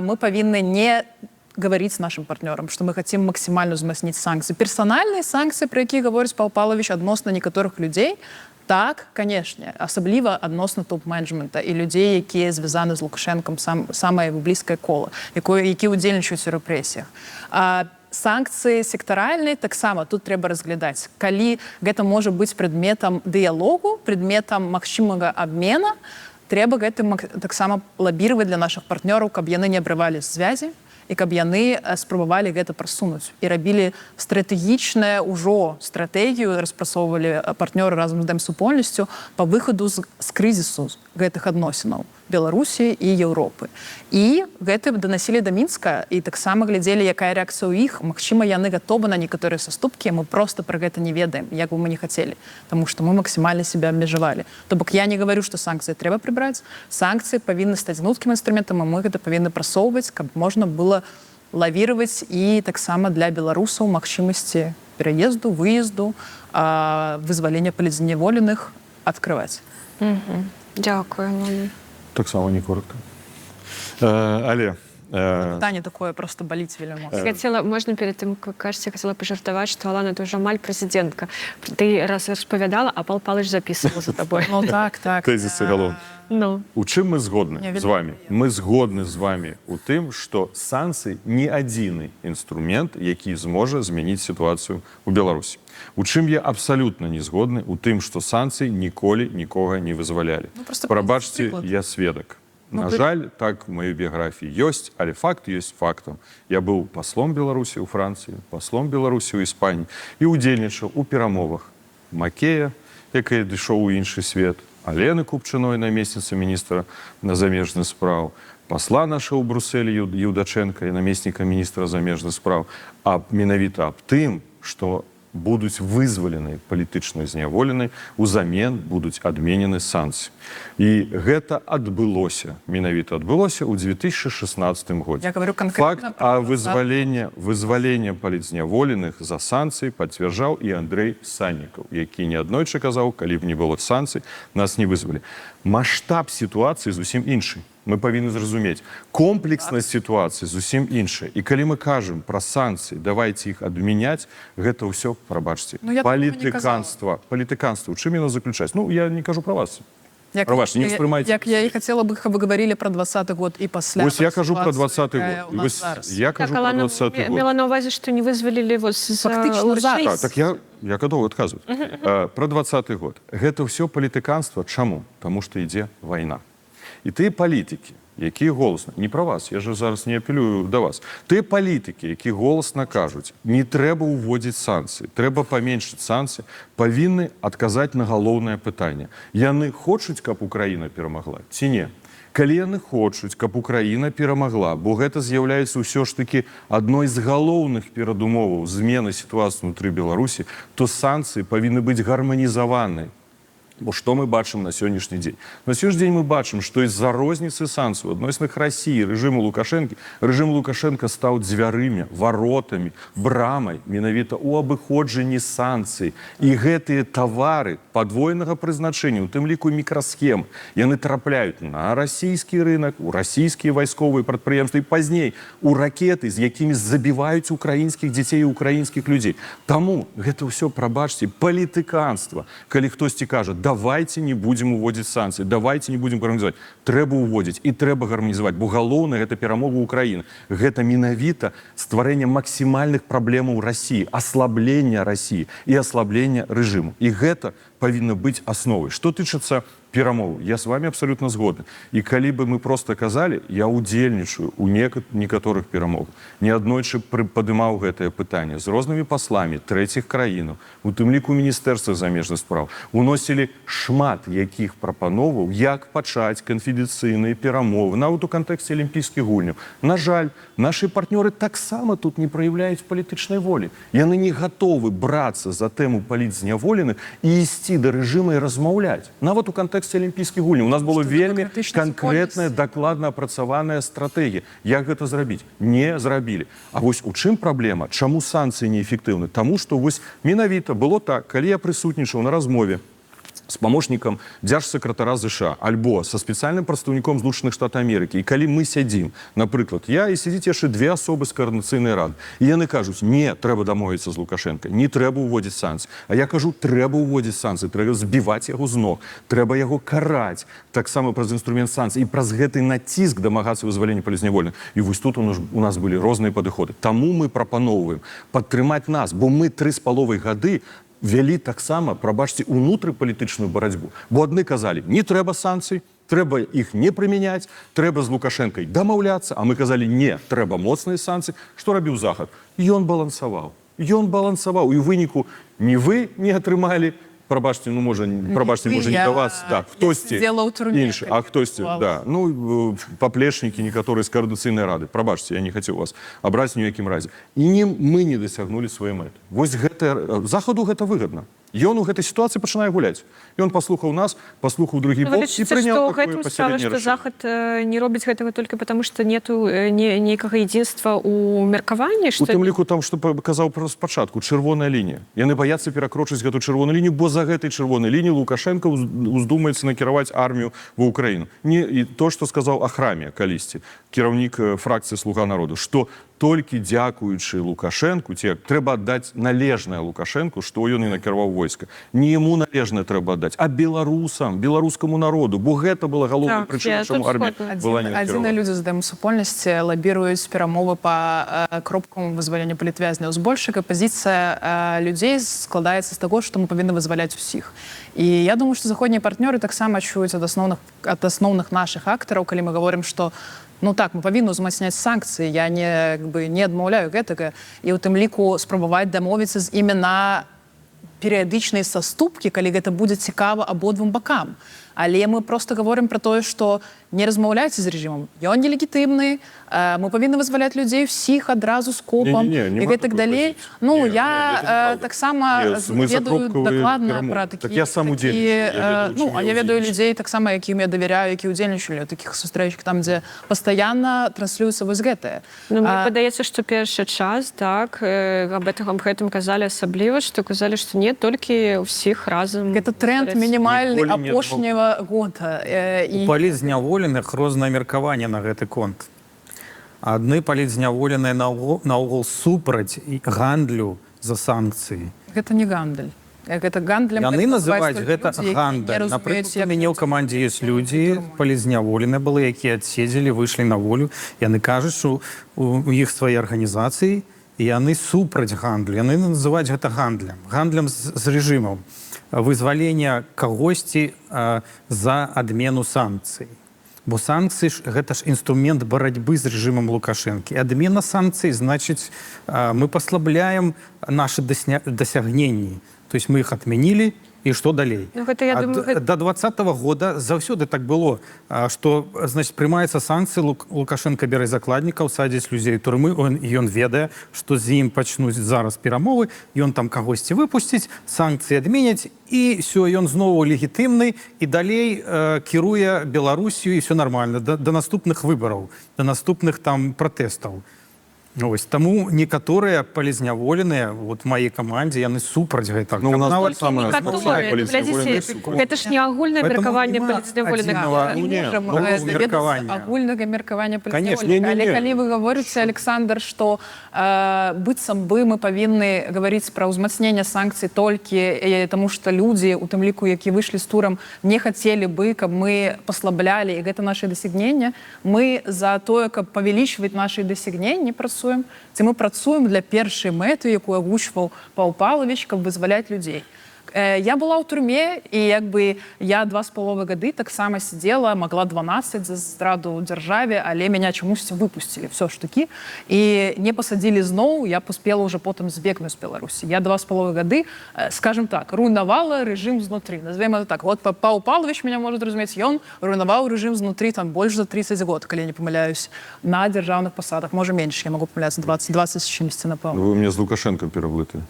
[SPEAKER 2] Мы павінны не говорить с нашим партнером, что мы хотим максимально узмацніць санкцыі. Персанальныя санкцыі, пра якія гаворыць Павел Павлович, адносна некаторых людзей, так, канешне, асабліва адносна топ-менеджмента і людзей, якія звязаны з Лукашэнкам, самае блізкае кола, які ўдзельнічаюць у рэпрэсіях. Санкцыі сектаральныя таксама тут трэба разглядаць. Калі гэта можа быць прадметам дыялогу, прадметам магчымага абмена, трэба гэта таксама лабіраваць для нашых партнёраў, каб яны не абрывалі звязі, і каб яны спрабавалі гэта прасунуць і рабілі стратэгічную ўжо стратэгію, распрацоўвалі партнёры разам з дэмсупольнасцю па выхаду з крызісу гэтых адносінаў Беларусі і Еўропы. І гэта данасілі да Мінска і таксама глядзелі, якая рэакцыя ў іх. Магчыма, яны гатовы на некаторыя саступкі, мы проста пра гэта не ведаем, як бы мы не хацелі, таму што мы максімальна себя абмежавалі. То бок я не гавару, што санкцыі трэба прыбраць. Санкцыі павінны стаць гнуткім інструментам, а мы гэта павінны прасоўваць, каб можна было лавіраваць і таксама для беларусаў магчымасці пераезду, выезду, вызвалення палізняволеных адкрываць.
[SPEAKER 4] Дзякую.
[SPEAKER 1] Таксама не коротко. Але
[SPEAKER 2] пытанне такое просто баліць вельмі моцна.
[SPEAKER 4] Хотела, можна перед тым, кажется, хотела пожартаваць, што Алана, ты ўжо амаль прэзідэнтка. Ты раз распавядала, а Павел Павлович записывал за тобой.
[SPEAKER 2] Ну так.
[SPEAKER 1] Тэзісы галоўныя.
[SPEAKER 4] Ну.
[SPEAKER 1] У чым мы згодны з вами? Мы згодны з вами у тым, што санкцыі не адзіны інструмент, які зможа змяніць сітуацыю ў Беларусі. У чым я абсалютна не згодны у тым, што санкцыі ніколі нікога не вызвалялі. Прабачце, я сведак. На жаль, так в моей біяграфіі ёсць, але факт ёсць фактам. Я быў паслом Беларусі ў Францыі, паслом Беларусі ў Іспаніі і ўдзельнічаў у перамовах Макея, який дійшов у інший світ, Алени Купчиної, намісниці міністра заміжних справ, посла нашого у Брюсселі Юдаченка і намісника міністра заміжних справ, а менавіта аб тим, що будуть визволені палітычна зняволены, узамен будуць адменены санкцыі. І гэта адбылося, менавіта адбылося ў 2016 годзе.
[SPEAKER 2] Я говорю конкретно
[SPEAKER 1] Факт о вызваленні палітзняволеных за санкцыі пацвярджаў і Андрэй Саннікаў, які неаднойчы казаў, калі б не было санкцый, нас не вызвалі. Маштаб сітуацыі зусім іншы. Мы павінны зразумець, комплекснасць сітуацыі зусім іншая. І калі мы кажам пра санкцыі, давайте іх адмяняць, гэта ўсё, прабачце, палітыканства. Палітыканства. У чым яно заключаецца? Ну, я не кажу пра вас. Пра вас, не ўспрымайце.
[SPEAKER 2] Як я і хотела бы, каб вы говорили про 20-й год і пасля.
[SPEAKER 1] Вось я кажу пра 20-й
[SPEAKER 2] якая
[SPEAKER 1] год.
[SPEAKER 2] у нас
[SPEAKER 1] Вось
[SPEAKER 2] зараз.
[SPEAKER 1] я кажу пра 20-й год.
[SPEAKER 4] Мела на увазі, што не вызвалілі вас з
[SPEAKER 2] Фактычна
[SPEAKER 4] урачэй.
[SPEAKER 2] зараз.
[SPEAKER 1] Так, я готовы адказваць. Пра 20-й год. Гэта ўсё палітыканства. Чаму? Таму што ідзе вайна. І тыя палітыкі, якія голасна, не пра вас, я же зараз не апелюю да вас, тыя палітыкі, якія голасна кажуць, не трэба ўводзіць санкцыі, трэба паменшыць санкцыі, павінны адказаць на галоўнае пытанне. Яны хочуць, каб Украіна перамагла ці не? Калі яны хочуць, каб Украіна перамагла, бо гэта з'яўляецца ўсё ж такі адной з галоўных перадумоваў змены сітуацыі ўнутры Беларусі, то санкцыі павінны быць гарманізаваныя. Бо што мы бачым на сённяшні дзень? На сённяшні дзень мы бачым, што з-за розніцы санкцый адносных Расіі, рэжыму Лукашэнкі, рэжым Лукашэнка стаў дзвярымі, варотамі, брамай, менавіта ў абыходжанні санкцый. І гэтыя тавары падвойнага прызначэння, у тым ліку мікрасхем, яны трапляюць на расійскі рынок, у расійскія вайсковыя прадпрыемствы і пазней у ракеты, з якімі забіваюць украінскіх дзяцей і украінскіх людзей. Таму гэта ўсё, прабачце, палітыканства. Калі хтосьці кажа, давайте не будем уводзіць санкцыі, давайте не будем гарманізаваць. Трэба уводзіць і трэба гарманізаваць, бо галоўнае гэта перамога Украіны. Гэта менавіта стварэнне максімальных праблемаў Расіі, аслаблення Расіі і аслаблення рэжыму. І гэта павінна быць асновай. Што тычыцца перамовы, я с вами абсолютно згодны. І калі бы мы просто казалі, я удзельнічаю у некаторых перамовах. Неаднойчы падымаў гэтае пытанне з рознымі пасламі трэціх краінаў, у тым ліку міністэрства замежных спраў, уносілі шмат якіх прапановаў, як пачаць канфідэнцыйныя перамовы, нават у кантэксце алімпійскіх гульняў. На жаль, нашы партнёры таксама тут не праяўляюць палітычнай волі. Яны не гатовы брацца за тэму палітзняволеных і ісці да рэжыма і размаўляць. Нават у кантэксце алімпійскіх гульняў. У нас была вельмі канкрэтная, дакладна апрацаваная стратэгія. Як гэта зрабіць? Не зрабілі. А вось у чым праблема? Чаму санкцыі неэфектыўны? Таму што вось менавіта было так, калі я прысутнічаў на размове с помощником дзяржсакратара США альбо со спецыяльным прадстаўніком Злучаных Штатаў Амерыкі. І калі мы сядзім, напрыклад, я і сядзіць яшчэ две асобы з каардынацыйнай рады, і яны кажуць, не, трэба дамовіцца з Лукашенко, не трэба ўводзіць санкцыі. А я кажу, трэба ўводзіць санкцыі, трэба збіваць яго з ног, трэба яго караць, таксама праз інструмент санкцый, і праз гэты націск дамагацца вызвалення палітзняволеных. І вось тут у нас былі розныя падыходы. Таму мы прапаноўваем падтрымаць нас, бо мы 3,5 гады вялі таксама, прабачце, унутрыпалітычную барацьбу. Бо адны казалі, не трэба санкцый, трэба іх не прымяняць, трэба з Лукашэнкай дамаўляцца, а мы казалі, не, трэба моцныя санкцыі. Што рабіў Захад? Ён балансаваў. Ён балансаваў. І ў выніку ні вы не атрымалі, прабачце, ну, можа, прабачце, можа, не да вас, так, хтосьці іншы, а хтосьці, да, ну, паплечнікі некаторыя з каардынацыйнай рады, прабачце, я не хацеў вас абраць ні ў якім разе. І мы не дасягнулі свае мэты. Вось гэта, Захаду гэта выгадна. Ён у гэтай сітуацыі пачынае гуляць. Ён паслухаў нас, паслухаў другі бок і прыняў такое пасярэдняе рашэнне.
[SPEAKER 4] Захад не робіць гэтага толькі потому, што нету нейкага едзінства ў меркаванні?
[SPEAKER 1] У тым ліку там, што казаў спачатку, чырвоная лінія. Яны баяцца перакрочыць гэту чырвоную лінію, бо за гэтай чырвонай лініяй Лукашенко уздумаецца накіраваць армію ва Ўкраіну. І то, што сказаў Ахрамія калісьці, кіраўнік фракцыі «Слуга народу», што толькі дзякуючы Лукашэнку, трэба аддаць належнае Лукашэнку, што ён і накіраваў войска. Не яму належнае трэба аддаць, а беларусам, беларускаму народу, бо гэта была галоўная прычына, чаму армія была не накіравана.
[SPEAKER 2] Адзіныя людзі з дэмсупольнасці лабіруюць перамовы па кропкам вызвалення палітвязняў. Збольшага пазіцыя людзей складаецца з таго, што мы павінны вызваляць усіх. І я думаю, што заходнія партнёры таксама чуюць ад асноўных нашых актараў, калі мы гаворым, што ну так, мы павінны ўзмацняць санкцыі, я не адмаўляю гэтага, і ў тым ліку спрабаваць дамовіцца з імі на перыядычныя саступкі, калі гэта будзе цікава абодвум бакам. Але мы просто говорим про тое, што не размаўляйце з рэжымам. Ён нелегітымны, мы павінны вызваляць людзей всіх адразу з копам і гэтак далей. Ну, я таксама ведаю дакладна пра такія...
[SPEAKER 1] Так я сам удзельнічаю.
[SPEAKER 2] Ну, а я ведаю людзей таксама, якім я давяряю, які ўдзельнічалі ў такіх сустрэчах, там, дзе пастаянна транслюецца вось гэтае.
[SPEAKER 4] Ну, мне падаецца, што першы час, так, аб гэтым казалі асабліва, што казалі, што не толькі ўсіх разам...
[SPEAKER 2] Гэта тренд мінімальны апошняга года.
[SPEAKER 3] У палітзняволеных рознае меркаванне на гэты конт. Адны палітзняволеныя наогул супраць гандлю за санкцыі.
[SPEAKER 2] Гэта не гандаль. Гэта гандлем...
[SPEAKER 3] Яны называюць гэта гандаль. Напрыклад, у мяне ў камандзе ёсць людзі, палітзняволеныя былі, якія адседзелі, выйшлі на волю. Яны кажуць, што у іх свае арганізацыі, і яны супраць гандлю. Яны называюць гэта гандлем. Гандлем з рэжымам. Вызвалення кагосьці за адмену санкцый. Бо санкцыі гэта ж інструмент барацьбы з рэжымам Лукашэнкі. Адмена санкцый значыць, мы паслабляем нашы дасягненні. То есть мы іх адмянілі, і што далей?
[SPEAKER 4] Ну, гэта, я думаю,
[SPEAKER 3] До 2020 года заўсёды так было, што, значит, прымаецца санкцыі, Лукашенко бярэ закладнікаў, садзіць людзей у турмы, ён ведае, што з ім пачнуць зараз перамовы, ён там кагосьці выпусціць, санкцыі адменяць, і все, ён зноў легітымны, і далей кіруе Беларусію, і все нормально, до наступных выбараў, до наступных там пратэстаў. Ось, таму некаторыя палітзняволеныя вот в маёй камандзе яны супраць гэтага.
[SPEAKER 1] Ну, у нас
[SPEAKER 4] Толькі некаторыя, глядзіце, гэта ж не агульнае меркаванне палітзняволеных.
[SPEAKER 2] Агульнага меркавання
[SPEAKER 3] Конечно.
[SPEAKER 2] палітзняволеных. Але калі вы гаворыце, Александр, што быццам бы мы павінны гаварыць пра ўзмацненне санкцый толькі таму, што людзі, у тым ліку, які выйшлі з турам, не хацелі бы, каб мы паслаблялі, і гэта нашы дасягнення, мы за тое, каб павялічваць нашы дасягненні працуем. Ці мы працуем для першай мэты, якую агучваў Паў Павлович, каб вызваляць людзей. Я была ў турме, і як бы я 2,5 гады таксама сидела, могла 12 за здраду ў дзяржаве, але мяне чамусьці выпусцілі все ж такі. І не пасадзілі зноў, я паспела ўжо потым збегнуць з Беларусі. Я 2,5 гады, скажем так, руйнавала рэжым знутры. Назовем это так. Вот Паў Павлович меня может разумець, ён руйнаваў рэжым знутры там больш за 30 год, калі я не памыляюсь, на дзяржаўных пасадах. Можа менш, я могу памыляцца 20 з чымсьці, напэўна.
[SPEAKER 1] Вы мне з Лукашенко пераблыты.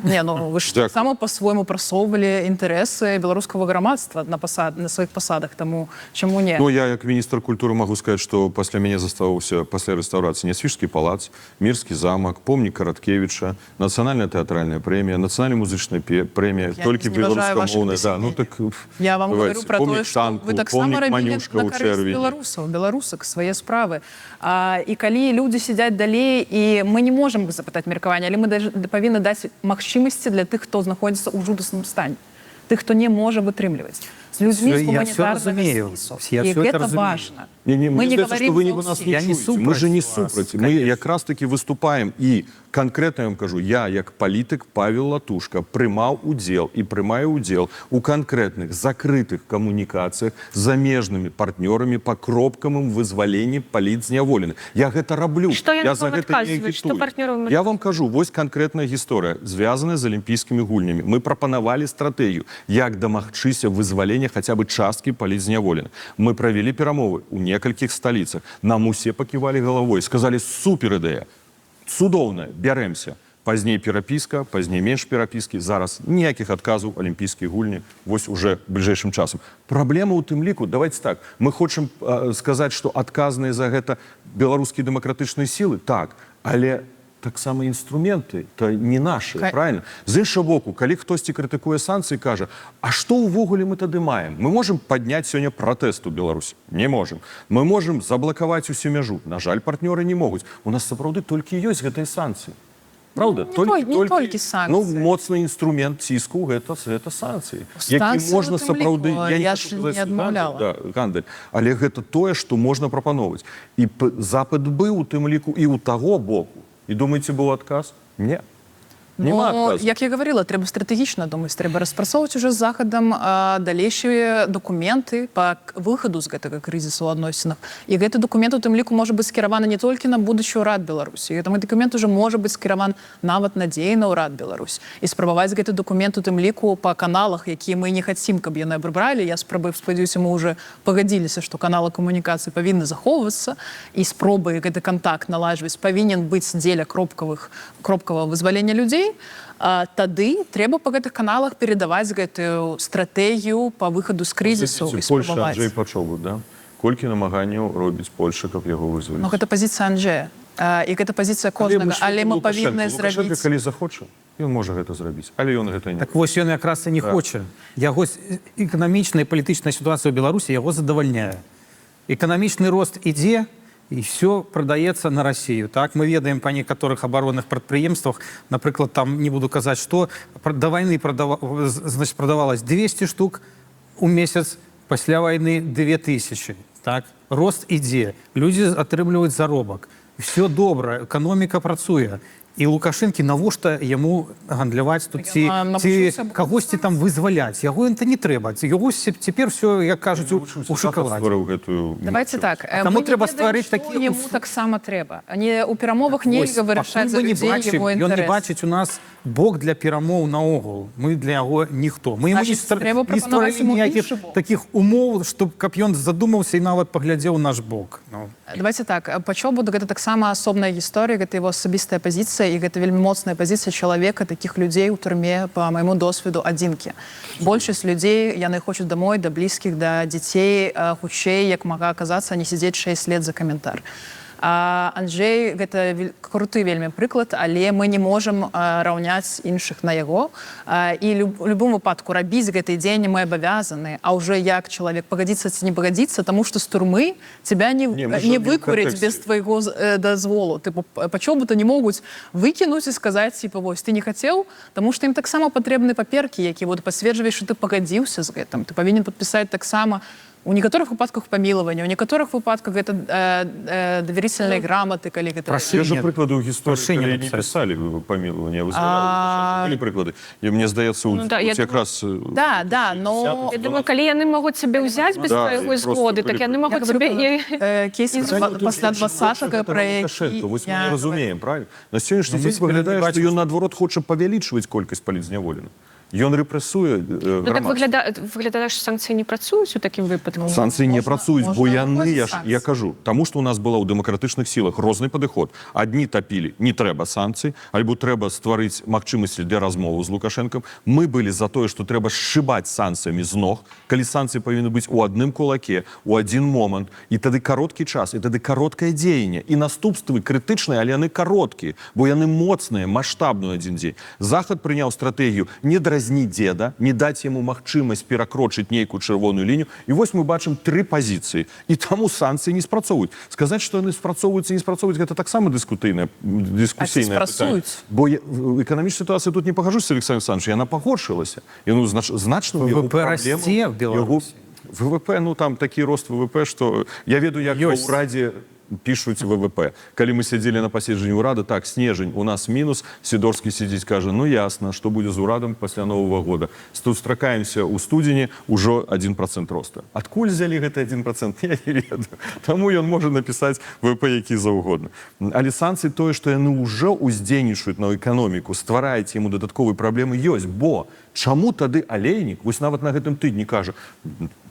[SPEAKER 2] Не, ну вы ж таксама па-свойму прасоўвалі інтарэсы беларускага грамадства на сваіх пасадах, таму чаму не?
[SPEAKER 1] Ну, я як міністр культуры магу сказаць, што пасля мяне заставаўся пасля рэстаўрацыі Нясвіжскі палац, Мірскі замак, помнік Караткевіча, нацыянальная тэатральная прэмія, нацыянальная музычная прэмія, толькі беларускамоўная. Да, ну так
[SPEAKER 2] я вам говорю про тое, што
[SPEAKER 1] танку,
[SPEAKER 2] вы таксама рабілі
[SPEAKER 1] Манюшка
[SPEAKER 2] на
[SPEAKER 1] ў
[SPEAKER 2] карысць
[SPEAKER 1] чэрвені.
[SPEAKER 2] беларусак, свае справы. І калі людзі сядзяць далей, і мы не можам запытаць меркаванне, але мы павінны даць магчымасці для тых, хто знаходзіцца ў жудасным стане, тых, хто не можа вытрымліваць. З людзьмі з гуманітарнага спісу. І гэта важна.
[SPEAKER 1] Мне
[SPEAKER 2] не
[SPEAKER 1] кажется, что вы
[SPEAKER 2] говорим
[SPEAKER 1] нас
[SPEAKER 2] за
[SPEAKER 1] не
[SPEAKER 2] всех.
[SPEAKER 1] чуете. Мы же не супраць. Мы якраз таки выступаем. И конкретно я вам кажу, я, як палітык Павел Латушка, прымаў удзел и прымаю удзел у конкретных закрытых камунікацыях з замежнымі партнёрамі по кропкавым вызваленні палітзняволеных. Я гэта раблю.
[SPEAKER 4] Што яны
[SPEAKER 1] Я за
[SPEAKER 4] вам
[SPEAKER 1] гэта не
[SPEAKER 4] адказваюць? Што
[SPEAKER 1] агітую.
[SPEAKER 4] партнёрам
[SPEAKER 1] Я вам кажу, вось конкретная гісторыя, звязаная з алімпійскімі гульнямі. Мы прапанавалі стратэгію, як дамагчыся вызвалення хаця бы часткі палітзняволеных. Мы правялі перамовы ў некалькіх сталіцах. Нам усе паківалі галавой, сказалі: супер ідэя, цудоўная, бярэмся. Пазней перапіска, пазней менш перапіскі, зараз ніякіх адказаў алімпійскія гульні, вось уже бліжэйшым часам. Праблема ў тым ліку, давайте так, мы хочам сказаць, што адказныя за гэта беларускія дэмакратычныя сілы, так, але таксама інструменты то не нашы, правильно? З іншага боку, калі хтосьці крытыкуе санкцыі, кажа: а што ўвогуле мы тады маем? Мы можам падняць сёння пратэст у Беларусі? Не можам. Мы можам заблакаваць усю мяжу? На жаль, партнёры не могуць. У нас сапраўды толькі ёсць гэтыя санкцыі. Правда?
[SPEAKER 2] Не толькі санкцыі.
[SPEAKER 1] Ну, моцны інструмент ціску гэта санкцыі. Які можна сапраўды...
[SPEAKER 2] Я ж не адмаўляла.
[SPEAKER 1] Да, гандаль. Але гэта тое, што можна прапановаць. І запыт быў у тым ліку і ў таго боку. І думаеце, быў адказ? Не. Нема
[SPEAKER 2] Ну,
[SPEAKER 1] адказу.
[SPEAKER 2] як я говорила, трэба стратэгічна думаць, трэба распрацоўваць уже з захадам далейшыя дакументы па выхаду з гэтага крызісу ў адносінах. І гэты дакумент у тым ліку можа быць скіраваны не толькі на будучы ўрад Беларусі. Гэты дакумент уже можа быць скіраван нават на дзейны ўрад Беларусь. І спрабаваць гэты дакумент у тым ліку па каналах, якія мы не хацім, каб яны абрабралі. Я спадзяюся, мы уже пагадзіліся, што каналы камунікацыі павінны захоўвацца, і спробы гэты кантакт наладжваць павінен быць дзеля кропкавага вызвалення людзей. Тады трэба па гэтых каналах перадаваць гэтую стратэгію па выхаду з крызісу і
[SPEAKER 1] Польша,
[SPEAKER 2] спрабаваць.
[SPEAKER 1] Анджей Пачобут, да? Колькі намаганняў робіць Польша, каб яго вызваліць?
[SPEAKER 2] Ну, гэта пазіцыя Анджея. І гэта пазіцыя кожнага, але мы павінны зрабіць...
[SPEAKER 1] Калі захоча, ён можа гэта зрабіць, але ён гэта не.
[SPEAKER 3] Так вось ён якраз і не хоча. Яго эканамічная і палітычная сітуацыя ў Беларусі яго задавальняе. Эканамічны рост ідзе, і все прадаецца на Россию. Так, мы ведаем па некаторых абаронных прадпрыемствах, напрыклад, там не буду казаць, што да вайны прадавалось 200 штук у месяц, пасля вайны 2000. Так, рост ідзе, людзі атрымліваюць заробак. Все добра, эканоміка працуе. І Лукашэнкі навошта яму гандляваць тут ці кагосьці там вызваляць. Яго это не трэба. Яго цяпер все, як кажуць, у шакаладзе.
[SPEAKER 2] Давайте так.
[SPEAKER 3] Таму трэба стварыць такі...
[SPEAKER 2] Яму таксама трэба. У перамовах нельга вырашаць за людзей яго інтарэс.
[SPEAKER 3] Ён не бачыць у нас бок для перамоў наогул. Мы для яго ніхто. Мы не стварылі ніякіх такіх умоў, каб ён задумаўся і нават паглядзеў наш бок.
[SPEAKER 2] Давайте так. Пачобут гэта таксама асобная гісторыя, гэта его асабістая пазіцыя, і гэта вельмі моцная пазіцыя чалавека, такіх людзей у турме, па майму досведу, адзінкі. Большасць людзей, яны хочуць дамой, да блізкіх, да дзяцей, хутчэй, як мага аказацца, не сядзець 6 лет за каментар. Анджей гэта круты вельмі прыклад, але мы не можам раўняць іншых на яго. І у любым выпадку рабіць гэты дзень мы абавязаны, а ўжо як чалавек пагадзіцца ці не пагадзіцца, таму што з турмы цябе не выкурыць без твайго дазволу. Пачобута не могуць выкінуць і сказаць, вось, ты не хацеў, таму што ім таксама патрэбны паперкі, які будуць пасведчваць, што ты пагадзіўся з гэтым. Ты павінен падпісаць таксама у некаторых выпадках памілавання, у некаторых выпадках гэта даверительныя граматы, калі гэта...
[SPEAKER 1] Я же прыклады ў гісторыі, калі не пісалі памілавання, вызваляли. Былі прыклады. І мне здаецца, якраз...
[SPEAKER 2] Да, но...
[SPEAKER 4] Я думаю, калі яны могуць сябе ўзяць без твайго згоды, так яны могуць сябе...
[SPEAKER 2] Кейс пасля 20-га, пра які...
[SPEAKER 1] Вось мы не разумеем, правильно? На сённяшні дзень выглядае, што ён, наадварот, хоча павялічваць колькасць палітзняволеных. Ён рэпрэсуе
[SPEAKER 4] грамадства. Так выглядае, што санкцыі не працуюць у такім выпадку?
[SPEAKER 1] Санкцыі не працуюць, бо яны, я кажу, таму што у нас была ў дэмакратычных сілах розны падыход. Адні тапілі, не трэба санкцый, альбо трэба стварыць магчымасці для размовы з Лукашэнкам. Мы былі за тое, што трэба сшыбаць санкцыямі з ног, калі санкцыі павінны быць у адным кулаке, у адзін момант, і тады кароткі час, і тады кароткае дзеянне. І наступствы крытычныя, але яны кароткія, бо яны моцныя, маштабную адзін дзень. Захад прыняў стратэгію не дразніць дзеда, не даць яму магчымасць перакрочыць нейкую чырвоную лінію. І вось мы бачым 3 пазіцыі. І таму санкцыі не спрацоўваюць. Сказаць, што яны спрацоўваюцца і не спрацоўваюць, гэта таксама дыскусійнае пытанне. Бо эканамічная сітуацыя тут не пагажуся, Александр Александрович, яна пагоршылася. Яно значна ў яго праблему.
[SPEAKER 3] ВВП расце ў Беларусі.
[SPEAKER 1] ВВП, ну там такі рост ВВП, што я ведаю, як у ўрадзе пишуть ВВП. Калі мы сядзелі на паседжанні ўрада, так, снежень, у нас мінус, Сідорскі сидзіць, кажа, ну ясна, што будзе з урадам пасля Нового года. Сустракаемся ў студзені, ужо 1% роста. Адкуль взялі гэты 1%? Я не ведаю. Таму ён можа напісаць ВВП які заўгодна. Але санкцыі тое, што яны ўжо уздзейнічаюць на эканоміку, ствараюць яму дадатковыя праблемы ёсць, бо чаму тады алейнік, вось нават на гэтым тыдні кажа,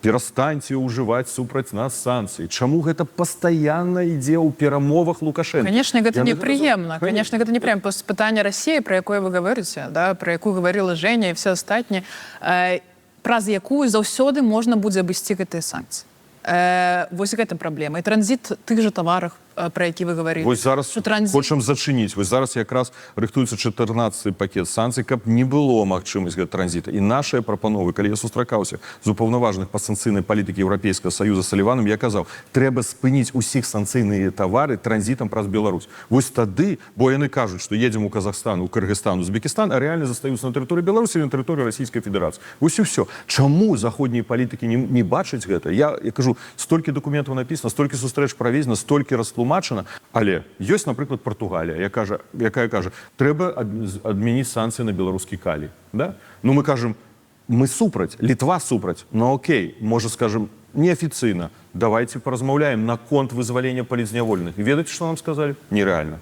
[SPEAKER 1] перастаньце ўжываць супраць нас санкцыі. Чаму гэта пастаянна ідзе ў перамовах Лукашэнка?
[SPEAKER 2] Конечно, гэта непрыемна. Конечно, гэта непрыемна. Пытанне России, про якое вы говорите, да, про якую говорила Женя и все астатнія, праз якую заўсёды можна будзе абысці гэтыя санкцыі. Вось гэта праблема. І транзіт тых жа таварах, про які вы говорили.
[SPEAKER 1] Вось зараз хочам зачыніць. Вось зараз якраз рыхтуецца 14-й пакет санкцый, каб не было магчымасць гэта транзіта. І нашыя прапановы, калі я сустракаўся з упаўнаважаных па санкцыйнай палітыкі Еўрапейскага Саюза Саліваном, я казаў, трэба спыніць усіх санкцыйныя тавары транзітам праз Беларусь. Вось тады, бо яны кажуць, што едзем у Казахстан, у Кыргызстан, Узбекістан, а рэальна застаюцца на тэрыторыі Беларусі і на тэрыторыі Расійскай Федэрацыі. Вось і ўсё. Чаму заходнія палітыкі не бачаць гэта? Я кажу, столькі дакументаў напісана, столькі сустрэч праведзена, столькі растлумачэнняў патлумачана. Але ёсць, напрыклад, Партугалія, якая кажа, трэба адмяніць санкцыі на беларускі калій. Да? Ну, мы кажам, мы супраць, Літва супраць, ну окей, можа, скажем, неафіцыйна, давайте поразмаўляем наконт вызвалення палізняволеных. Ведаеце, што нам сказалі? Нереально.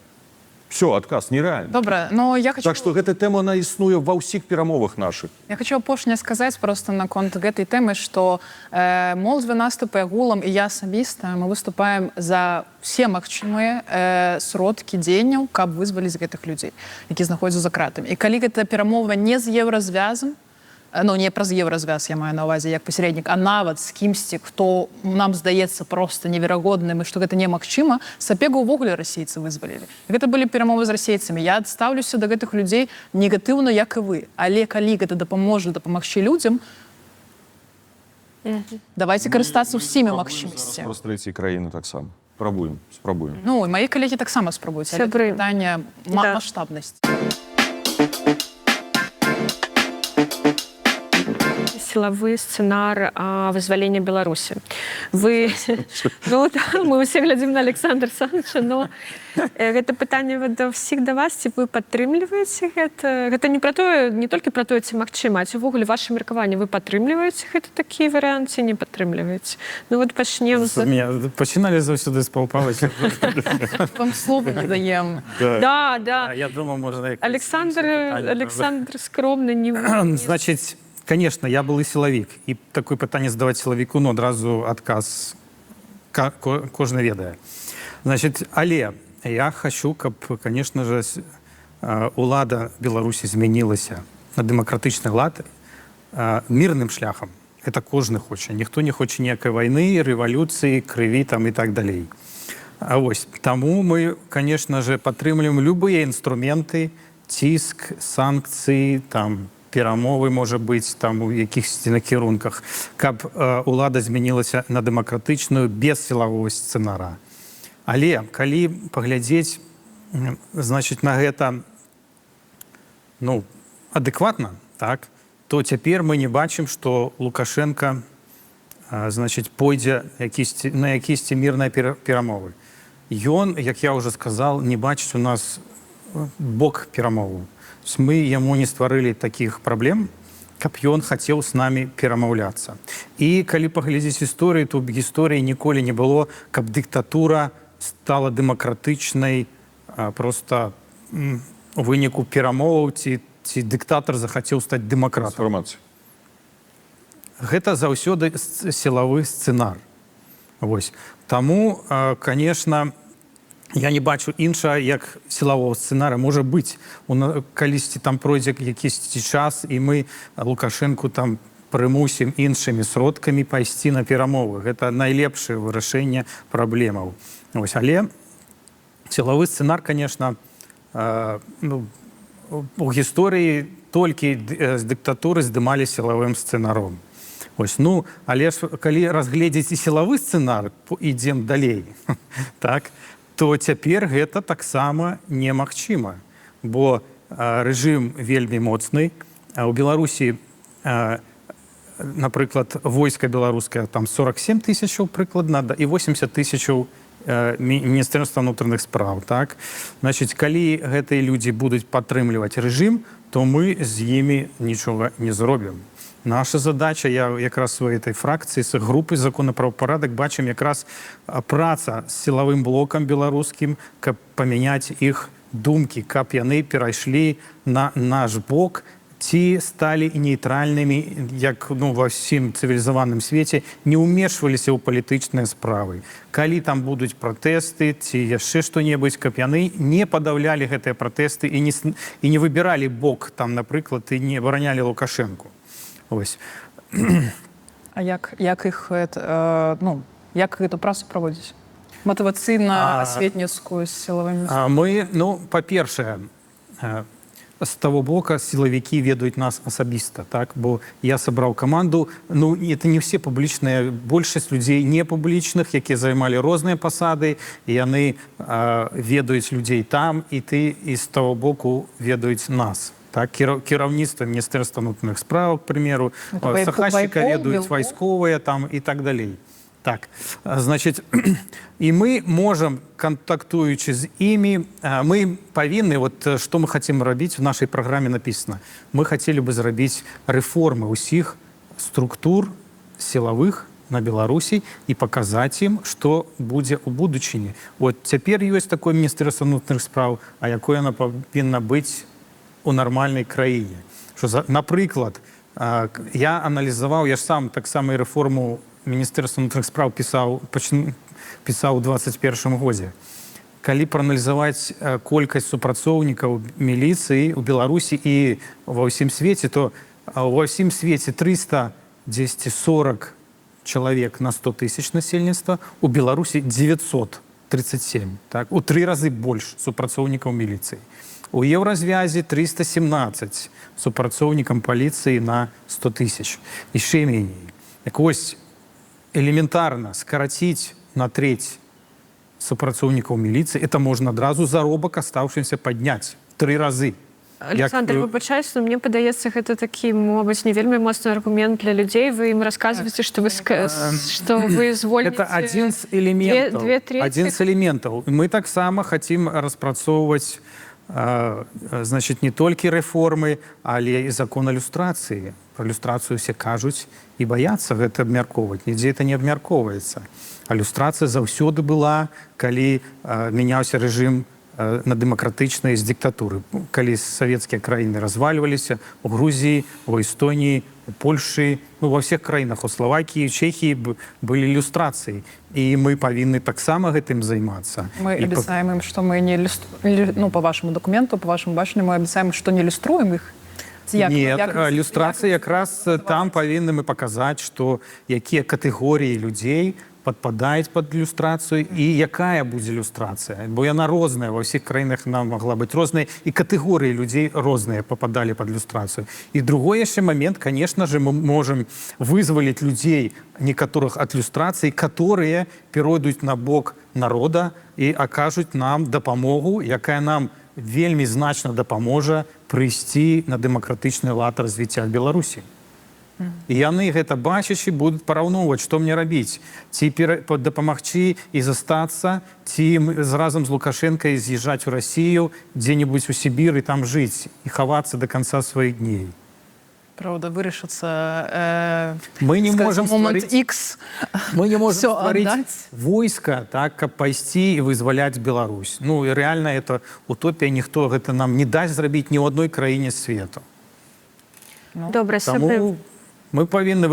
[SPEAKER 1] Все, адказ нереальны.
[SPEAKER 2] Добра, но я хочу...
[SPEAKER 1] Так што гэта тэма, она існуе ва ўсіх перамовах нашых.
[SPEAKER 2] Я хочу апошняе сказаць просто наконт гэтай тэмы, што молдва наступае гулам, і я асабіста, мы выступаем за все магчымыя сродкі дзеянняў, каб вызваліць гэтых людзей, які знаходзяцца за кратамі. І калі гэта перамова не з еўразвязам, ну, не праз еўразвяз, я маю на ўвазе, як пасярэднік, а нават з кімсьці, хто нам здаецца проста неверагодным, і што гэта немагчыма, Сапегу ўвогуле расейцы вызвалілі. Гэта былі перамовы з расейцамі. Я адстаўлюся да гэтых людзей негатыўна, як і вы. Але калі гэта дапаможа дапамагчы людзям, давайте карыстацца ўсімі магчымасцямі.
[SPEAKER 1] З трэцяй краіны таксама. Спрабуем.
[SPEAKER 2] Ну, і мае калегі таксама спрабуюць. Але
[SPEAKER 4] Сябры.
[SPEAKER 2] пытанне маштабнасці.
[SPEAKER 4] Сілавы сцэнар вызвалення Беларусі. Вы... Ну, мы ўсе глядзім на Александра Саныча, но гэта пытанне да ўсіх да вас, ці вы падтрымліваеце гэта? Гэта не пра тое, не толькі пра тое, ці магчыма, а ці ўвогуле ваше меркаванне, вы падтрымліваеце гэта такі варыянт, ці не падтрымліваеце? Ну, вот пачнем з...
[SPEAKER 3] Пачыналі заўсёды з Паўпалыча.
[SPEAKER 2] Вам слова не даем.
[SPEAKER 4] Да.
[SPEAKER 3] Я думаю, можна...
[SPEAKER 4] Александр скромны, не...
[SPEAKER 3] Значит, конечно, я был и силовик, и такое пытание задавать силовику, но одразу отказ кожны ведае. Значит, але я хочу, каб, конечно же, улада Беларусі змянілася на дэмакратычны лад мірным шляхам. Это кожны хоча. Ніхто не хоча ніякай вайны, рэвалюцыі, крыві там і так далей. А вось, таму мы, конечно же, падтрымліваем любыя інструменты, ціск, санкцыі, там, перамовы, можа быць, там, у якіхсьці накірунках, каб улада змянілася на дэмакратычную без сілавого сцэнара. Але, калі паглядзець, значыць, на гэта, ну, адэкватна, так, то цяпер мы не бачым, што Лукашенко, значыць, пойдзе на якісьці мірныя перамовы. Ён, як я ўжо сказал, не бачыць у нас бок перамову. Мы яму не стварылі такіх праблем, каб ён хацеў з намі перамаўляцца. І калі паглядзець гісторыю, то ў гісторыі ніколі не было, каб дыктатура стала дэмакратычнай проста у выніку перамоваў, ці дыктатар захацеў стаць дэмакратам. Гэта заўсёды сілавы сцэнар. Вось. Таму, конечно, я не бачу іншага, як сілавого сцэнара. Можа быць, калісьці там пройдзе якісьці час, і мы Лукашэнку там прымусім іншымі сродкамі пайсці на перамовы. Гэта найлепшае вырашэнне праблемаў. Вось. Але сілавы сцэнар, конечно, у гісторыі толькі з дыктатуры здымалі сілавым сцэнаром. Ось, ну, але ж калі разгледзець і сілавы сцэнар, ідзем далей, так, то цяпер гэта таксама немагчыма, бо рэжым вельмі моцны. У Беларусі, напрыклад, войска беларускае там 47 тысячаў прыкладна і 80 тысячаў Міністэрства ўнутраных спраў. Так? Значыць, калі гэтыя людзі будуць падтрымліваць рэжым, то мы з імі нічога не зробім. Наша задача, я якраз у этой фракцыі з групы законаправапарадак бачым якраз праца з сілавым блокам беларускім, каб памяняць іх думкі, каб яны перайшлі на наш бок, ці сталі нейтральнымі, як ва ўсім цывілізаваным свеце, не ўмешваліся ў палітычныя справы. Калі там будуць пратэсты ці яшчэ што-небудзь, каб яны не падаўлялі гэтыя пратэсты і не выбіралі бок, там, напрыклад, і не абаранялі Лукашэнку. Ось.
[SPEAKER 2] А як іх, як гэту працу праводзіць? Матывацыйна-асветніцкую з сілавымі?
[SPEAKER 3] Мы, па-першае, з таго бока сілавікі ведаюць нас асабіста, так? Бо я сабраў каманду, это не все публічныя, большасць людзей непублічных, якія займалі розныя пасады, і яны ведаюць людзей там, і з таго боку ведаюць нас. Так, кіраўніцтва Міністэрства ўнутраных спраў, к примеру, сахасціка ведаюць вайсковыя там і так далей. Так, значить, і ми можемо, контактуючи з імі, ми повинні, от що ми хочемо робити, в нашій програмі написано, ми хотіли би зробити реформи усіх структур силових на Беларусі і показати їм, що буде у будучині. От тепер є таке Міністерство внутрішніх справ, а якою воно повинно бути у нормальній країні. Що, наприклад, я аналізував, я ж сам так само і реформу Міністерства внутрішніх справ писав у 21-му році. Коли проаналізувати кількість супрацовників міліції у Білорусі і во всім світі, то во всім світі 340 чоловік на 100 тисяч населення, у Білорусі 937. Так? У 3 рази більше супрацовників міліції. У Єврозв'язі 317 супрацовників поліції на 100 тисяч. І ще менше. Так ось, элементарно скоротить на треть супрацовников милиции, это можно одразу заробок оставшимся поднять 3 разы.
[SPEAKER 4] Александр, вибачаюсь, але мені подається, гэта такі, мабуть, не вельмі моцны аргумент для людей. Ви їм розказуєте, що ви звольните...
[SPEAKER 3] Это один з элементов.
[SPEAKER 4] Две трети.
[SPEAKER 3] Один з элементов. Мы так само хотим распрацовывать, значит, не тільки реформи, але і закон о люстрації. Про люстрацію всі кажуть і бояться гэта абмяркоўваць. Нідзе это не абмяркоўваецца. А люстрацыя заўсёды была, калі мяняўся рэжым на дэмакратычнай з дыктатуры. Калі савецкія краіны развальваліся, у Грузіі, у Эстоніі, у Польшы, ну, ва ўсіх краінах, у Словакіі, Чэхіі былі люстрацыі. І мы павінны таксама гэтым займацца.
[SPEAKER 2] Мы обещаем им, что мы не ну, по вашему документу, по вашему баченню, мы обещаем, что не иллюструем их.
[SPEAKER 3] Нет, люстрацыя якраз там павінны мы паказаць, што якія катэгорыі людзей падпадаюць пад люстрацыю і якая будзе люстрацыя. Бо яна розная, ва ўсіх краінах нам могла быць розная, і катэгорыі людзей розныя пападалі пад люстрацыю. І другой яшчэ момент, конечно же, мы можем вызваліць людзей некаторых ад люстрацыі, которые перайдуць на бок народа і акажуць нам дапамогу, якая нам вельмі значна дапаможа прыйсці на дэмакратычны лад развіцця Беларусі. І яны гэта бачачы будуць параўноўваць, што мне рабіць. Ці дапамагчы і застацца, ці разам з Лукашэнкай з'язджаць у Расію, дзе-небудзь у Сібір і там жыць, і хавацца до конца сваіх дней.
[SPEAKER 2] Правда, вырашыцца
[SPEAKER 3] мы не можем
[SPEAKER 2] момент X.
[SPEAKER 3] Мы не можем
[SPEAKER 2] Всё
[SPEAKER 3] стварыць
[SPEAKER 2] отдать.
[SPEAKER 3] войска, так, каб пайсці і вызваляць Беларусь. Ну, і реально, это утопія, ніхто гэта нам не дасць зрабіць ні ў адной краіне свету.
[SPEAKER 4] Добре,
[SPEAKER 3] Таму мы павінны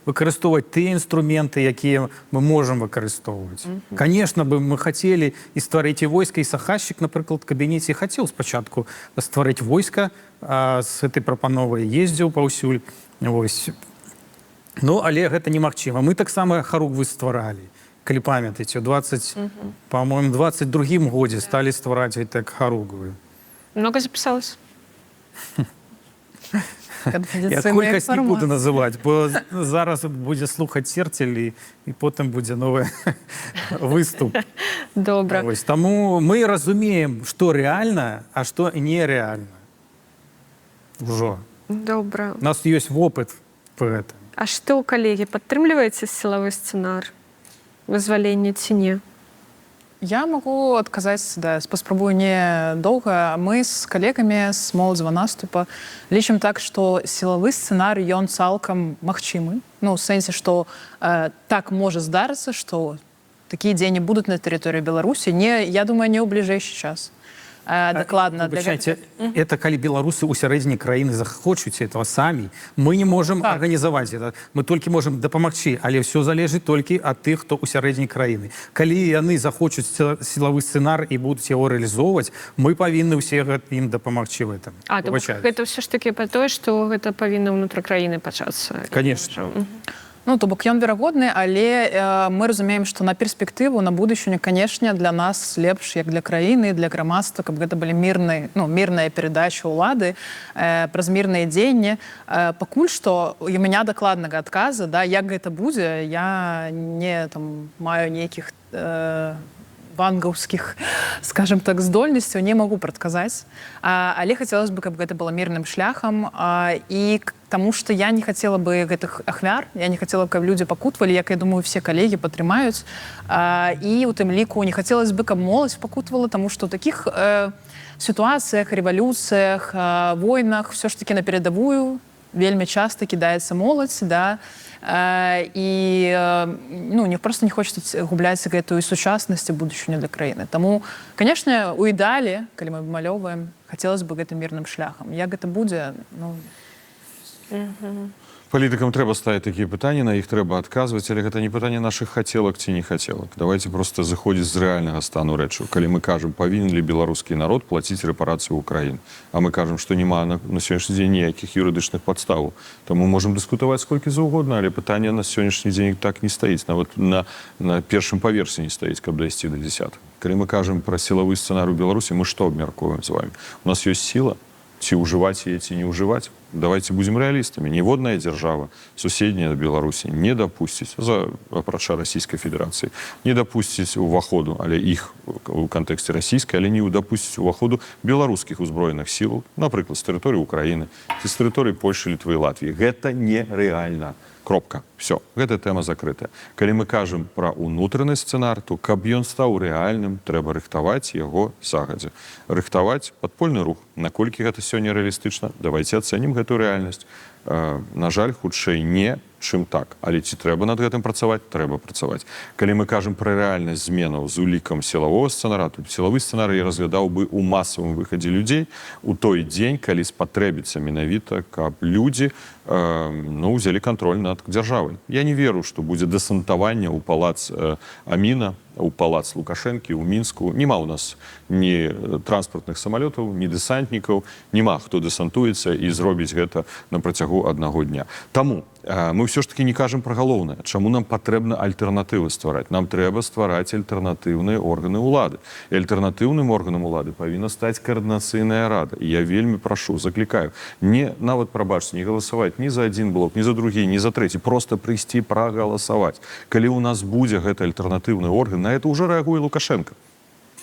[SPEAKER 3] выкарыстоўваць тыя інструменты, якія мы можам выкарыстоўваць. Конечно, бы мы хацелі і стварыць і войска, і Сахашчык, напрыклад, в кабінеце хацеў спачатку стварыць войска, з гэтай прапановай ездзіў паўсюль. Вось. Ну, але гэта немагчыма. Мы таксама Харугвы стваралі. Калі памятаеце, по-моему, 22-м годзе сталі ствараць гэтак Харугвы.
[SPEAKER 4] Много записалось?
[SPEAKER 3] Я колькасць не буду называць, бо зараз будзе слухаць Церцель і потым будзе новы выступ.
[SPEAKER 4] Добра.
[SPEAKER 3] Ось, таму мы разумеем, што рэальна, а што нерэальна. Ужо.
[SPEAKER 4] Добра.
[SPEAKER 3] У нас ёсць вопыт по гэтым.
[SPEAKER 4] А што, калегі, падтрымліваеце сілавы сцэнар вызвалення ці не?
[SPEAKER 2] Я могу отказать, да, поспробую недолго. Мы с коллегами с моладзевого наступа лічым так, что силовый сценарий, ён цалкам магчымы. Ну, в сенсе, что так может здарыцца, что такие дзеянні будут на территории Беларуси. Я думаю, не ў бліжэйшы час. Докладно.
[SPEAKER 3] Это калі беларусы ў сярэдзіне краіны захочуць этого самі. Мы не можем организовать это. Мы толькі можем дапамагчы, але все залежыць толькі ад тых, хто ў сярэдзіне краіны. Калі яны захочуць сілавы сцэнар і будуць яго рэалізоўваць, мы павінны ўсе ім дапамагчы в этом.
[SPEAKER 4] Гэта ўсё ж таки па тое, што гэта павінна ўнутры краіны пачацца.
[SPEAKER 3] Конечно.
[SPEAKER 2] Ну, то бок ён верагодны, але мы разумеем, што на перспектыву, на будучыню, канешне, для нас лепш, як для краіны, для грамадства, каб гэта былі мірныя перадачы ўлады праз мірныя дзеянні. Пакуль што у мяне дакладнага адказа, да, як гэта будзе, я не маю нейкіх вангаўскіх, скажем так, здольнасцяў не магу прадказаць. Але хацелось бы, каб гэта было мірным шляхам. І таму што я не хацела бы гэтых ахвяр, я не хацела, каб людзі пакутвалі, як, я думаю, все калегі падтрымаюць. І у тым ліку не хацелось бы, каб моладзь пакутвала, таму што ў такіх сітуацыях, рэвалюцыях, войнах все ж таки на перадавую вельмі часта кідаецца моладзь, да, і ну, просто не хочацца губляць гэтую сучаснасць і будучыню для краіны. Таму, канешне, у ідэале, калі мы абмалёўваем, хацелось бы гэтым мірным шляхам. Як гэта будзе, ну...
[SPEAKER 1] Палітыкам трэба ставіць такія пытанні, на іх трэба адказваць, але гэта не пытанне нашых хацелак ці не хацелак. Давайте просто заходзіць з рэальнага стану рэчаў. Калі мы кажам, павінен ли беларускі народ плаціць рэпарацыю ў Украіну, а мы кажам, што няма на сённяшні дзень ніякіх юрыдычных падставаў, то мы можам дыскутаваць сколькі заўгодна, але пытанне на сённяшні дзень так не стаіць, нават на першым паверсе не стаіць, каб дайсці да 10. Калі мы кажам пра сілавы сцэнар у Беларусі, мы што абмяркоўваем з вами? У нас ёсць сіла, ці ўжываць яе, ці не ўжываць. Давайте будем реалистами. Ніводная держава, суседняя Беларусі, не допусціць, апрача Российской Федерации, не допусціць уваходу, але іх у контексте российской, але не допусціць уваходу беларускіх узброеных сил, напрыклад, з тэрыторыі Украины, ці з тэрыторыі Польши, Літвы і Латвии. Гэта нереально. Кропка. Все. Гэта тэма закрытая. Калі мы кажам пра унутраны сцэнар, то каб ён стаў рэальным, трэба рыхтаваць яго загадзя. Рыхтаваць падпольны рух. Наколькі гэта сёння рэалістычна? Давайте ацэнім гэтую рэальнасць. На жаль, хутчэй не, чым так. Але ці трэба над гэтым працаваць? Трэба працаваць. Калі мы кажам пра рэальнасць зменаў з улікам сілавога сцэнара, то сілавы сцэнар я разглядаў бы ў масавым выхадзе людзей у той дзень, калі спатрэбіцца менавіта, каб людзі ўзялі кантроль над дзяржавай. Я не веру, што будзе дэсантаванне ў палац Аміна, у палац Лукашэнкі, у Мінску. Нема ў нас ні транспартных самалётаў, ні дэсантнікаў, нема хто дэсантуецца і зробіць гэта на працягу аднаго дня. Таму мы ўсё ж таки не кажам пра галоўнае. Чаму нам патрэбна альтэрнатывы ствараць? Нам трэба ствараць альтэрнатыўныя органы ўлады. І альтэрнатыўным органам улады павінна стаць каардынацыйная рада. І я вельмі прашу, заклікаю, не нават, прабачце, не галасаваць ні за адзін блок, ні за другі, ні за трэці, просто прыйсці прагаласаваць. Калі ў нас будзе гэты альтэрнатыўны орган, на это уже рэагуе Лукашенко.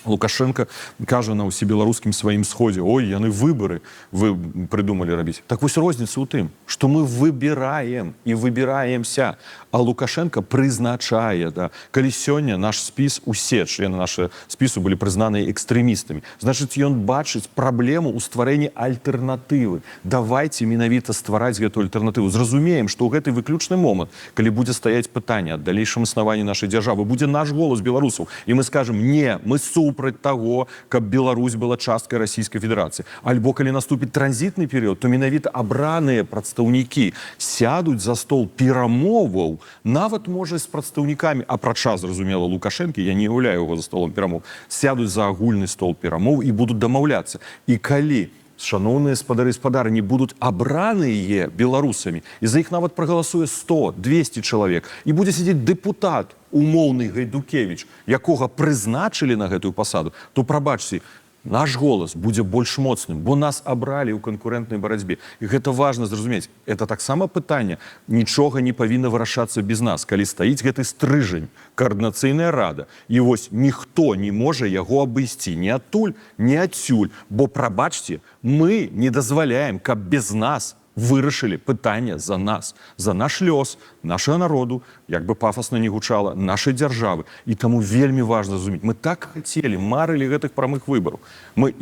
[SPEAKER 1] Лукашенко кажа на ўсебеларускім сваім сходзе: ой, яны выбары вы прыдумалі рабіць. Так вось розніца ў тым, што мы выбіраем і выбіраемся, а Лукашенко прызначае. Да? Калі сёння наш спіс, усе члены нашага спісу былі прызнаныя экстрэмістамі, значыць, ён бачыць праблему ў стварэнні альтэрнатывы. Давайте менавіта ствараць гэту альтэрнатыву. Зразумеем, што ў гэты выключны момант, калі будзе стаяць пытанне аб далейшым існаванні нашай дзяржавы, будзе наш голас беларусаў, і мы скажам: не, мы супраць таго, каб Беларусь была часткай Расійскай Федэрацыі. Альбо калі наступіць транзітны перыяд, то менавіта абраныя прадстаўнікі сядуць за стол перамоваў, нават, можа, з прадстаўнікамі, апрача, зразумела, Лукашэнкі, я не уяўляю яго за столом перамоў, сядуць за агульны стол перамоў і будуць дамаўляцца. І калі шановныя спадары не будуць абраныя беларусамі, і за іх нават прагаласуе 100-200 чалавек, і будзе сядзець дэпутат, умоўны Гайдукевіч, якога прызначылі на гэтую пасаду, то, прабачце, наш голас будзе больш моцным, бо нас абралі ў канкурэнтнай барацьбе. І гэта важна зразумець. Это таксама пытанне. Нічога не павінна вырашацца без нас, калі стаіць гэты стрыжань, каардынацыйная рада. І вось ніхто не можа яго абысці ні адтуль, ні адсюль. Бо, прабачце, мы не дазваляем, каб без нас вырашылі пытанне за нас, за наш лёс, нашага народу, як бы пафасна не гучала, нашай дзяржавы. І таму вельмі важна зразумець. Мы так хацелі, марылі гэтых прамых выбараў.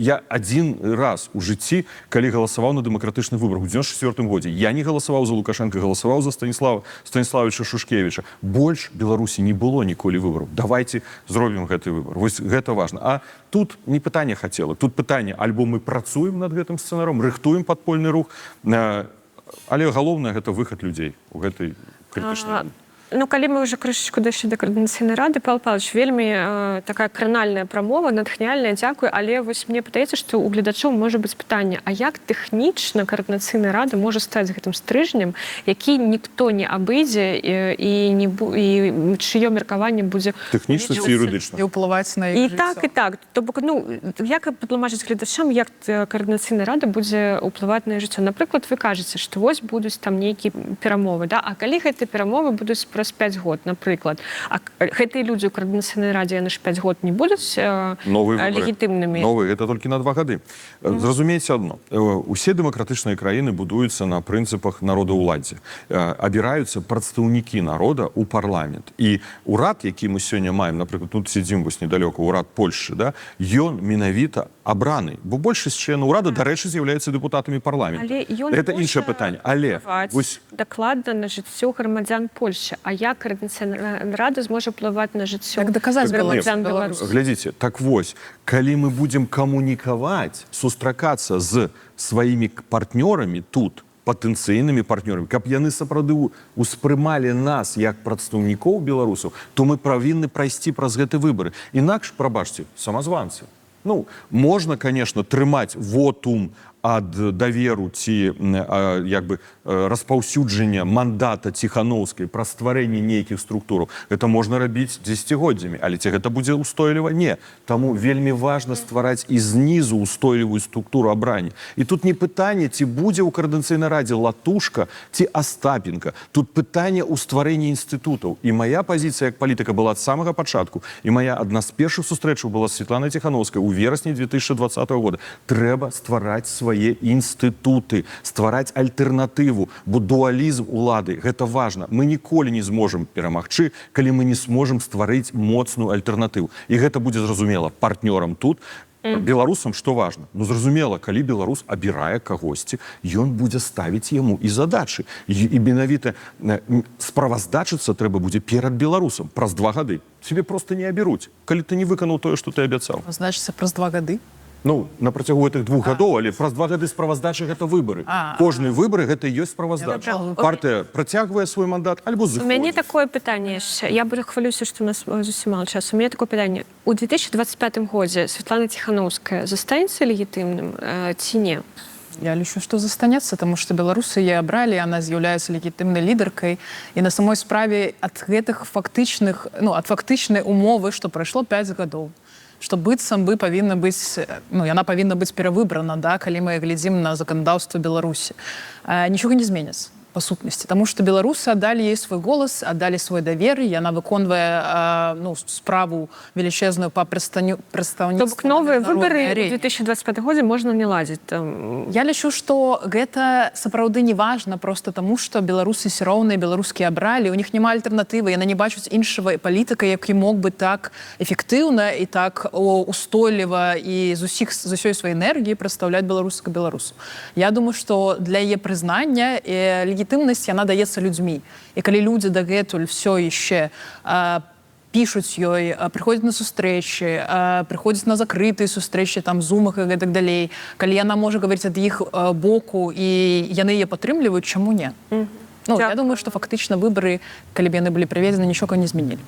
[SPEAKER 1] Я адзін раз у жыцці, калі галасаваў на дэмакратычных выбарах у 94 годзе, я не галасаваў за Лукашенко, галасаваў за Станіславовича Шушкевіча. Больш Беларусі не было ніколі выбараў. Давайте зробім гэты выбар. Вось гэта важна. А тут не пытанне хацела, тут пытанне: альбо мы працуем над гэтым сцэнаром, рыхтуем падпольны рух, але галоўнае гэта выхад людзей у гэтай крытычнай.
[SPEAKER 4] Ну, калі мы ўжо крышачку дайшлі да каардынацыйнай рады, Павел Павлович, вельмі такая кранальная прамова, натхняльная, дзякую, але вось мне падаецца, што у гледачоў можа быць пытанне: а як тэхнічна каардынацыйная рада можа стаць гэтым стрыжнем, які ніхто не абыдзе і чыё меркаванне будзе
[SPEAKER 1] тэхнічна ці юрыдычна
[SPEAKER 2] і ўплываць на іх жыццё.
[SPEAKER 4] І так. То бок, як патлумачыць гледачам, як каардынацыйная рада будзе ўплываць на іх жыццё? Напрыклад, вы кажаце, што вось будуць там нейкія перамовы, да? А калі гэтыя перамовы будуць праз 5 год, напрыклад. А гэтыя людзі ў Координацыйнай радзе, яны ж 5 год не будуць легітымнымі?
[SPEAKER 1] Новые, это толькі на 2 гады. Зразумейце адно. Усе дэмакратычныя краіны будуюцца на прынцыпах народаўладдзя. Абіраюцца прадстаўнікі народа ў парламент. І ўрад, які мы сёння маем, напрыклад, тут сидзім вось недалёка, ўрад Польшчы, да, ён менавіта абраны. Бо большасць членаў урада, дарэчы, з'яўляюцца дэпутатамі парламенту. Это іншае пытанне. Але вось
[SPEAKER 4] дакладна на жыццё грамадзян Польшчы. А як Координацыйная рада зможа ўплываць на жыццё
[SPEAKER 2] Так доказаць
[SPEAKER 4] грамадзян
[SPEAKER 2] Беларусі.
[SPEAKER 4] Беларусі?
[SPEAKER 1] Глядзіце, так вось, калі мы будзем камунікаваць, сустракацца з сваімі партнёрамі тут, патэнцыйнымі партнёрамі, каб яны сапраўды успрымалі нас як прадстаўнікоў беларусаў, то мы павінны прайсці праз гэты выбары. Інакш, прабачце, самазванцы. Ну, можна, конечно, трымаць вотум ад даверу ці як бы распаўсюджання мандата Ціхановскай пра стварэнне нейкіх структураў. Гэта можна рабіць дзесяцігоддзямі, але ці гэта будзе устойліва? Не. Таму вельмі важна ствараць і знізу устойлівую структуру абрання. І тут не пытанне, ці будзе ў Координацыйнай радзе Латушка ці Астапенка. Тут пытанне ў стварэнні інстытутаў. І мая пазіцыя як палітыка была ад самага пачатку. І мая адна з першых сустрэчаў была з Светланай Ціхановскай у верасні 2020 года. Трэба ствараць свае інстытуты, ствараць альтэрнатыву, бо дуалізм улады, гэта важна. Мы ніколі не зможам перамагчы, калі мы не сможам стварыць моцную альтэрнатыву. І гэта будзе зразумела партнёрам тут, беларусам што важна? Ну, зразумела, калі беларус абірае кагосьці, ён будзе ставіць яму і задачы. І менавіта справаздачыцца трэба будзе перад беларусам праз 2 гады. Цябе проста не абяруць, калі ты не выканаў тое, што ты абяцаў.
[SPEAKER 2] Значыцца, праз 2 гады?
[SPEAKER 1] Ну, на працягу гэтых 2 гадоў, але праз 2 гады справаздачы гэта выбары. Кожны выбары гэта і ёсць справаздача. Партыя працягвае свой мандат альбо
[SPEAKER 4] У
[SPEAKER 1] зыходзіць.
[SPEAKER 4] мяне такое пытанне яшчэ. Я буду хвалюся, што у нас зусім мала часу. У мяне такое пытанне. У 2025 годзе Светлана Ціхановская застанецца легітымным ці не?
[SPEAKER 2] Я лічу, што застанецца, таму што беларусы яе абралі, яна з'яўляецца легітымнай лідаркай. І на самой справе ад гэтых фактычных, ну, ад фактычнай умовы, што прайшло 5 гадоў. Што быццам бы павінна быць, ну, яна павінна быць перавыбрана, да, калі мы глядзім на заканадаўства Беларусі. Нічога не зменіцца па сутнасці, таму што беларусы аддалі ёй свой голас, аддалі свой давер, яна выконвае ну, справу велічэзную па прадстаўніцтву.
[SPEAKER 4] То бок новыя выбары ў 2025 годзе можна не ладзіць.
[SPEAKER 2] Я лічу, што гэта сапраўды не важна, проста таму, што беларусы все роўныя, беларускія абралі, у них няма альтэрнатывы, яны не бачуць іншага палітыка, які мог бы так эфектыўна і так устойліва і з усёй сваёй энергіі прадстаўляць беларускага беларусу. Я думаю, што для яе прызнання легітымнасць яна даецца людзьмі. І калі людзі дагэтуль все яшчэ пішуць ёй, прыходзяць на сустрэчы, прыходзяць на закрытыя сустрэчы, там, зумах і гэтак далей, калі яна можа гаварыць ад іх боку і яны яе падтрымліваюць, чаму не? Ну, я думаю, што фактычна выбары, калі б яны былі праведзены, нічога не змянілі.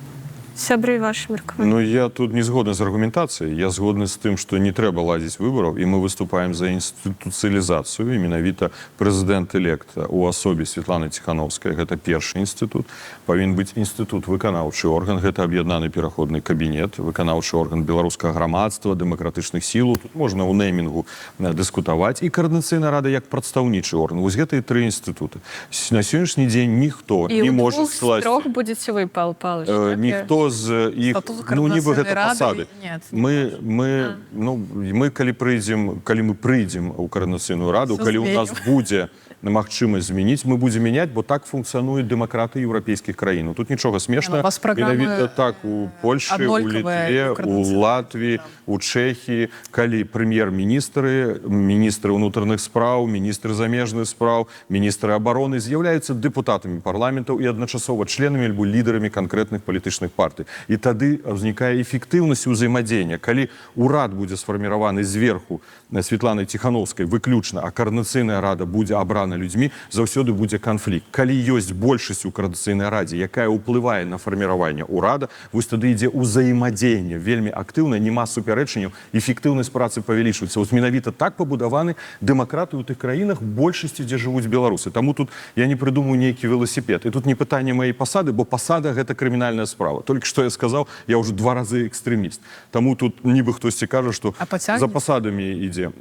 [SPEAKER 4] Сябры ваши меркаванні.
[SPEAKER 1] Ну, я тут не згодны з аргументацыяй. Я згодны з тым, што не трэба ладзіць выбараў, і мы выступаем за інстытуцыялізацыю. І менавіта прэзідэнт-элект у асобе Светланы Ціхановскай, гэта першы інстытут. Павінен быць інстытут выканаўчы орган, гэта аб'яднаны пераходны кабінет, выканаўчы орган беларускага грамадства, дэмакратычных сілаў. Тут можна ў неймінгу дыскутаваць. І Координацыйная рада як прадстаўнічы орган. Вось гэтыя 3 інстытуты. На сённяшні дзень ніхто не можа скласці.
[SPEAKER 4] І ў 2 з 3 будзеце вы, Павел Павлович.
[SPEAKER 1] Ніхто з іх, ну, нібы гэта пасады. Мы, калі мы прыйдзем у Координацыйную раду, калі у нас будзе магчымасць змяніць, мы будзем мяняць, бо так функцыянуе дэмакратыя еўрапейскіх краін. Тут нічога смешнага. Менавіта так у Польшчы, у Літве, у Латвіі, у Чэхіі, калі прэм'ер-міністры, міністры ўнутраных спраў, міністры замежных спраў, міністры абароны з'яўляюцца дэпутатамі парламентаў і адначасова членамі альбо лідарамі канкрэтных палітычных партый. І тады ўзнікае эфектыўнасць узаемадзеяння. Калі ўрад будзе сфарміраваны зверху Светланай Ціхановскай выключна, а Координацыйная рада будзе абрана людзьмі, заўсёды будзе канфлікт. Калі ёсць большасць у Координацыйнай радзе, якая ўплывае на фарміраванне ўрада, вось тады ідзе ўзаемадзеянне вельмі актыўна, няма супярэчанняў, эфектыўнасць працы павялічваецца. Вось менавіта так пабудаваны дэмакраты ў тых краінах, большасці, дзе жывуць беларусы. Таму тут я не прыдумаю нейкі веласіпед. І тут не пытанне маёй пасады, бо пасада гэта крымінальная справа. Толькі што я сказаў, я ўжо 2 разы экстрэміст. Таму тут нібы хтосьці кажа, што за пасадамі ідзе.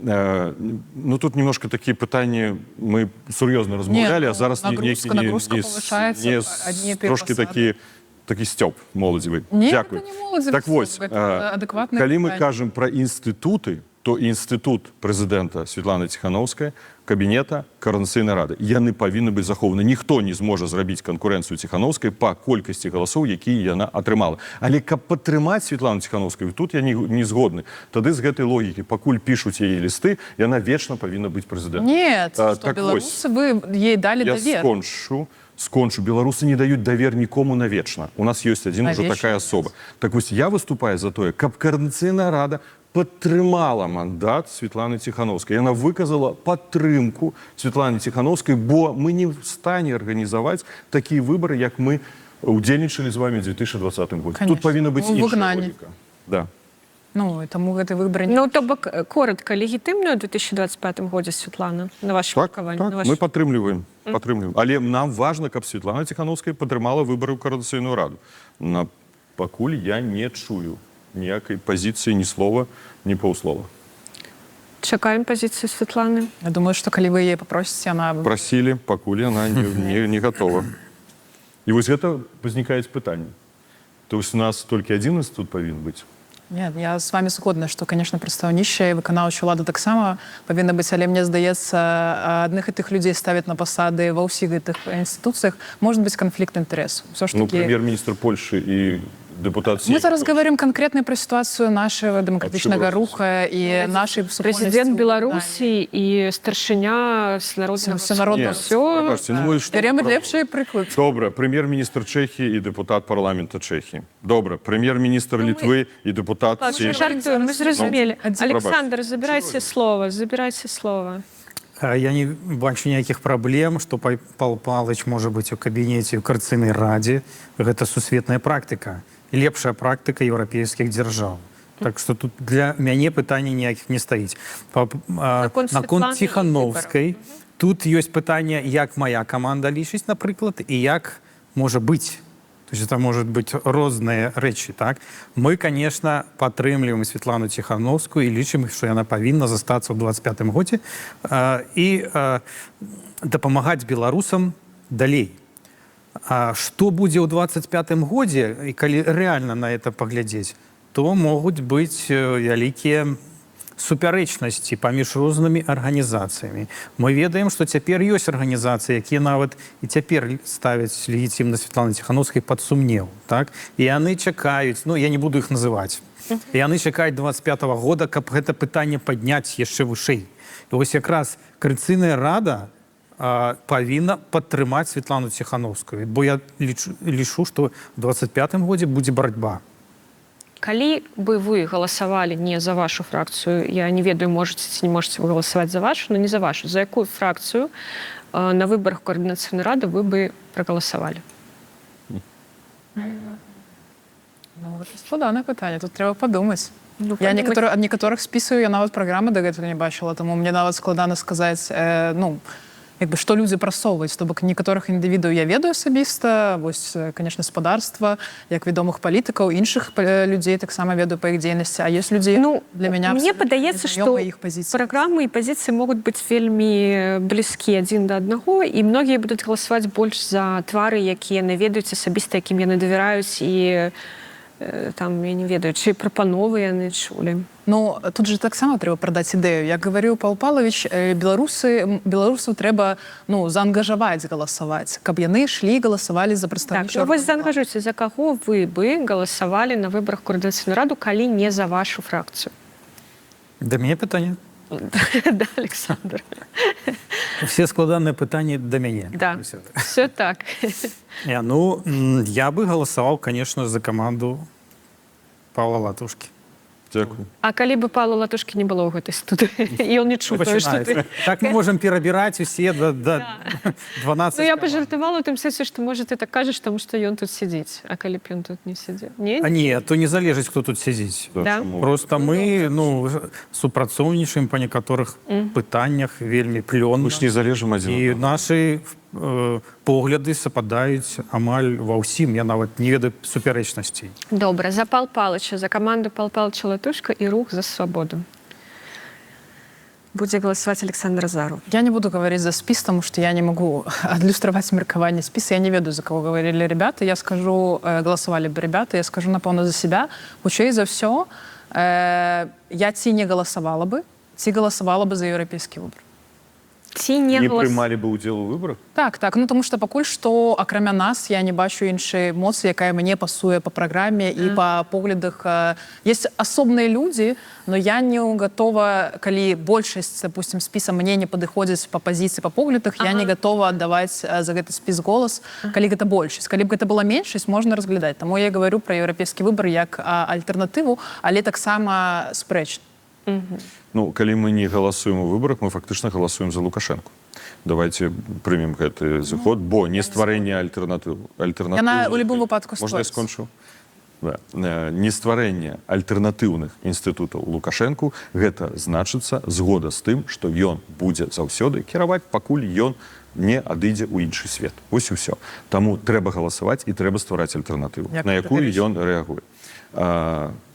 [SPEAKER 1] Ну тут немножко такія пытанні мы сур'ёзна размаўлялі,
[SPEAKER 2] ну,
[SPEAKER 1] а зараз
[SPEAKER 2] нагрузка повышається, одні
[SPEAKER 1] трошки
[SPEAKER 2] посади.
[SPEAKER 1] такі стёп молодзевый.
[SPEAKER 2] Ні,
[SPEAKER 1] Дякую.
[SPEAKER 2] це не молодзевий
[SPEAKER 1] Так
[SPEAKER 2] стёп,
[SPEAKER 1] вось,
[SPEAKER 2] це адекватне
[SPEAKER 1] калі мы
[SPEAKER 2] питання.
[SPEAKER 1] кажам пра інстытуты, то інстытут прэзідэнта Светланы Ціханаўскай, кабінета Координаційної ради. Яны павінны быць захованы. Ніхто не зможа зрабіць канкурэнцыю Ціханаўскай па колькасці галасоў, якія яна атрымала. Але каб падтрымаць Светлану Ціханаўскую, тут я не згодны. Тады з гэтай логікі, пакуль пішуць яе лісты, яна вечна павінна быць прэзідэнтам.
[SPEAKER 2] Нет, что
[SPEAKER 1] так
[SPEAKER 2] белорусы, вы ей дали
[SPEAKER 1] Я
[SPEAKER 2] довер.
[SPEAKER 1] скончу. Беларусы не дают давер нікому навечно. У нас есть один уже
[SPEAKER 2] Навечно.
[SPEAKER 1] такая особа. Так вось я выступаю за тое, каб Координаційная рада падтрымала мандат Светланы Ціханаўскай. Яна выказала падтрымку Светланы Ціханаўскай, бо мы не в стане арганізаваць такія выборы, як мы удзельнічалі з вами в 2020 годзе. Тут павінна быць
[SPEAKER 2] Ну,
[SPEAKER 1] іншая
[SPEAKER 2] выгнанне.
[SPEAKER 1] логіка. Да.
[SPEAKER 2] Ну, и тому гэты выбор...
[SPEAKER 4] Ну, то бок, коротко, легітимною у 2025 годзе Святлана, на ваше
[SPEAKER 1] Так,
[SPEAKER 4] меркаванне?
[SPEAKER 1] так,
[SPEAKER 4] на ваше...
[SPEAKER 1] мы падтрымліваем. Але нам важна, каб Светлана Ціханаўская падтрымала выборы ў Координаційную раду. Пакуль я не чую ніякай пазіцыі, ні слова, ні паўслова.
[SPEAKER 4] Чакаем пазіцыю Святланы.
[SPEAKER 2] Я думаю, что коли вы ей попросите, она...
[SPEAKER 1] Прасілі, пакуль яна не гатова. І вось гэта узнікаюць пытанні. То есть у нас толькі адзін інстытут павінен быць.
[SPEAKER 2] Нет, я с вами згодна, что, конечно, прадстаўнішча і выканаўчая ўлада таксама павінна быць, але мне здаецца, адных і тых людзей ставяць на пасады ва ўсіх гэтых інстытуцыях, может быть конфликт інтарэсаў.
[SPEAKER 1] Ну, прем'єр-міністр Польши і депутат
[SPEAKER 2] Мы зараз говорим конкретно про ситуацию нашего демократичного руха и нашей
[SPEAKER 4] Президент Беларуси и старшиня Всенародного
[SPEAKER 2] Всенародного
[SPEAKER 4] все.
[SPEAKER 2] Берем лепший приклад.
[SPEAKER 1] Добре, прем'єр-міністр Чехії і депутат парламенту Чехії. Добре, прем'єр-міністр Литви і депутат...
[SPEAKER 4] Ладно, жартую, мы зразумели.
[SPEAKER 2] Ну,
[SPEAKER 4] Александр, забирайте слово, забирайте слово.
[SPEAKER 3] Я не бачу ніякіх праблем, што Павел Павлович можа быць у кабінеце ў Координаційнай радзе. Гэта сусветная практыка. І лепшая практыка еўрапейскіх дзяржаў. Так што тут для мяне пытання ніякіх не стаіць. Наконт Ціханаўскай, тут ёсць пытанне, як моя каманда лічыць, напрыклад, і як можа быць. То есть это может быть розныя рэчы, так? Мы, конечно, падтрымліваем Светлану Ціханаўскую і лічым, што яна павінна застацца ў 25-м годзе і дапамагаць беларусам далей. Што будзе ў 25-м годзе, і калі рэальна на это паглядзець, то могуць быць вялікія супярэчнасці паміж рознымі арганізацыямі. Мы ведаем, што цяпер ёсць арганізацыі, якія нават і цяпер ставяць легітимнасць Светланы Ціханаўскай пад сумнеў. Так? І яны чакаюць, ну я не буду іх называць, яны чакаюць 25-го года, каб гэта пытанне падняць яшчэ вышэй. І вось якраз Координаційная рада павінна падтрымаць Светлану Ціханаўскую, бо я лічу, што ў 25-м годзе будзе барацьба.
[SPEAKER 4] Калі бы вы галасавалі не за вашу фракцыю, я не ведаю, можаце ці не можаце вы галасаваць за вашу, но не за вашу, за якую фракцыю на выбарах Координаційнай рады вы бы прагаласавалі?
[SPEAKER 2] Ну, это складанае пытанне, тут трэба падумаць.
[SPEAKER 4] Ну,
[SPEAKER 2] Я ад некаторых спісаў я нават праграмы дагэтуль не бачыла, таму мне нават складана сказаць, ну, як бы, што людзі прасоўваюць. То бок некаторых індывідаў я ведаю асабіста, вось, конечно, гаспадарства, як вядомых палітыкаў, іншых людзей таксама ведаю па іх дзейнасці, а ёсць людзей,
[SPEAKER 4] ну,
[SPEAKER 2] для мяне
[SPEAKER 4] мне падаецца, што
[SPEAKER 2] іх пазіцыі.
[SPEAKER 4] праграмы і пазіцыі могуць быць вельмі блізкія адзін да аднаго, і многія будуць галасаваць больш за твары, якія наведаюць асабіста, якім яны давяраюць, і там, я не ведаю, чый прапановы яны чулі.
[SPEAKER 2] Ну, тут же таксама трэба прадаць ідэю. Як гаварыў Павел Павлович, беларусаў трэба, ну, заангажаваць галасаваць, каб яны ішлі і галасавалі за прадстаўнічую.
[SPEAKER 4] Так, вось заангажуйце, за каго вы бы галасавалі на выбарах Координаційнай раду, калі не за вашу фракцыю?
[SPEAKER 3] Да мяне пытанне.
[SPEAKER 4] Да, Александр.
[SPEAKER 3] Все складаныя пытанні да мяне.
[SPEAKER 4] Да, все так.
[SPEAKER 3] Ну, я бы галасаваў, конечно, за каманду Павла Латушкі.
[SPEAKER 1] Дякую.
[SPEAKER 4] А калі бы Павла Латушкі не было ў гэтай студыі, і он не чуў тое, што ты...
[SPEAKER 3] Так мы можем перабіраць усе до 12.
[SPEAKER 4] Ну, я пажартавала ў тым сэнсе, што, можа, ты так кажаш, таму што ён тут сядзіць. А калі б ён тут не сядзеў? Не?
[SPEAKER 3] Не, то не залежыць, хто тут сядзіць.
[SPEAKER 4] Да?
[SPEAKER 3] Просто мы, ну, супрацоўнічаем па некаторых пытаннях вельмі плённа.
[SPEAKER 1] Мы ж не залежым адзін.
[SPEAKER 3] І нашы погляды сападаюць амаль ва ўсім. Я нават не ведаю супярэчнасцей.
[SPEAKER 4] Добра, за Павла Павловича, за каманду Павла Павловича Латушка і рух за свабоду. будзе галасаваць Александр Азаров?
[SPEAKER 2] Я не буду говорить за спис, потому что я не могу адлюстровать меркование списа. Я не ведаю, за кого говорили ребята. Я скажу, голосовали бы ребята, я скажу, напевно, за себя. Хутчэй за все, я ці не голосовала бы, ці голосовала бы за европейский выбор.
[SPEAKER 4] Ці не
[SPEAKER 1] Не
[SPEAKER 4] голас...
[SPEAKER 1] прымалі бы ўдзел у выбарах?
[SPEAKER 2] Так, ну тому що пакуль што акрамя нас я не бачу іншай моцы, якая мне пасуе по праграме і па поглядах. Есть асобныя людзі, но я не готова, калі большасць, допустим, спіса мне не падыходзіць па пазіцыі па поглядах, я не готова аддаваць за гэты спіс голас, калі гэта большасць. Калі б гэта была меншасць, можна разглядаць. Таму я говорю пра еўрапейскі выбар як альтэрнатыву, але таксама спрэчна.
[SPEAKER 1] Ну, калі мы не галасуем у выбарах, мы фактычна галасуем за Лукашенко. Давайте прымем гэты зыход, бо не стварэнне альтэрнатывы.
[SPEAKER 2] Яна ў любым выпадку
[SPEAKER 1] Можна я
[SPEAKER 2] створыцца.
[SPEAKER 1] скончу? Да. Не стварэнне альтэрнатыўных інстытутаў Лукашэнку, гэта значыцца згода з тым, што ён будзе заўсёды кіраваць, пакуль ён не адыдзе ў іншы свет. Вось і ўсё. Таму трэба галасаваць і трэба ствараць альтэрнатыву,
[SPEAKER 2] Як
[SPEAKER 1] на якую
[SPEAKER 2] катэгарычна?
[SPEAKER 1] ён рэагуе.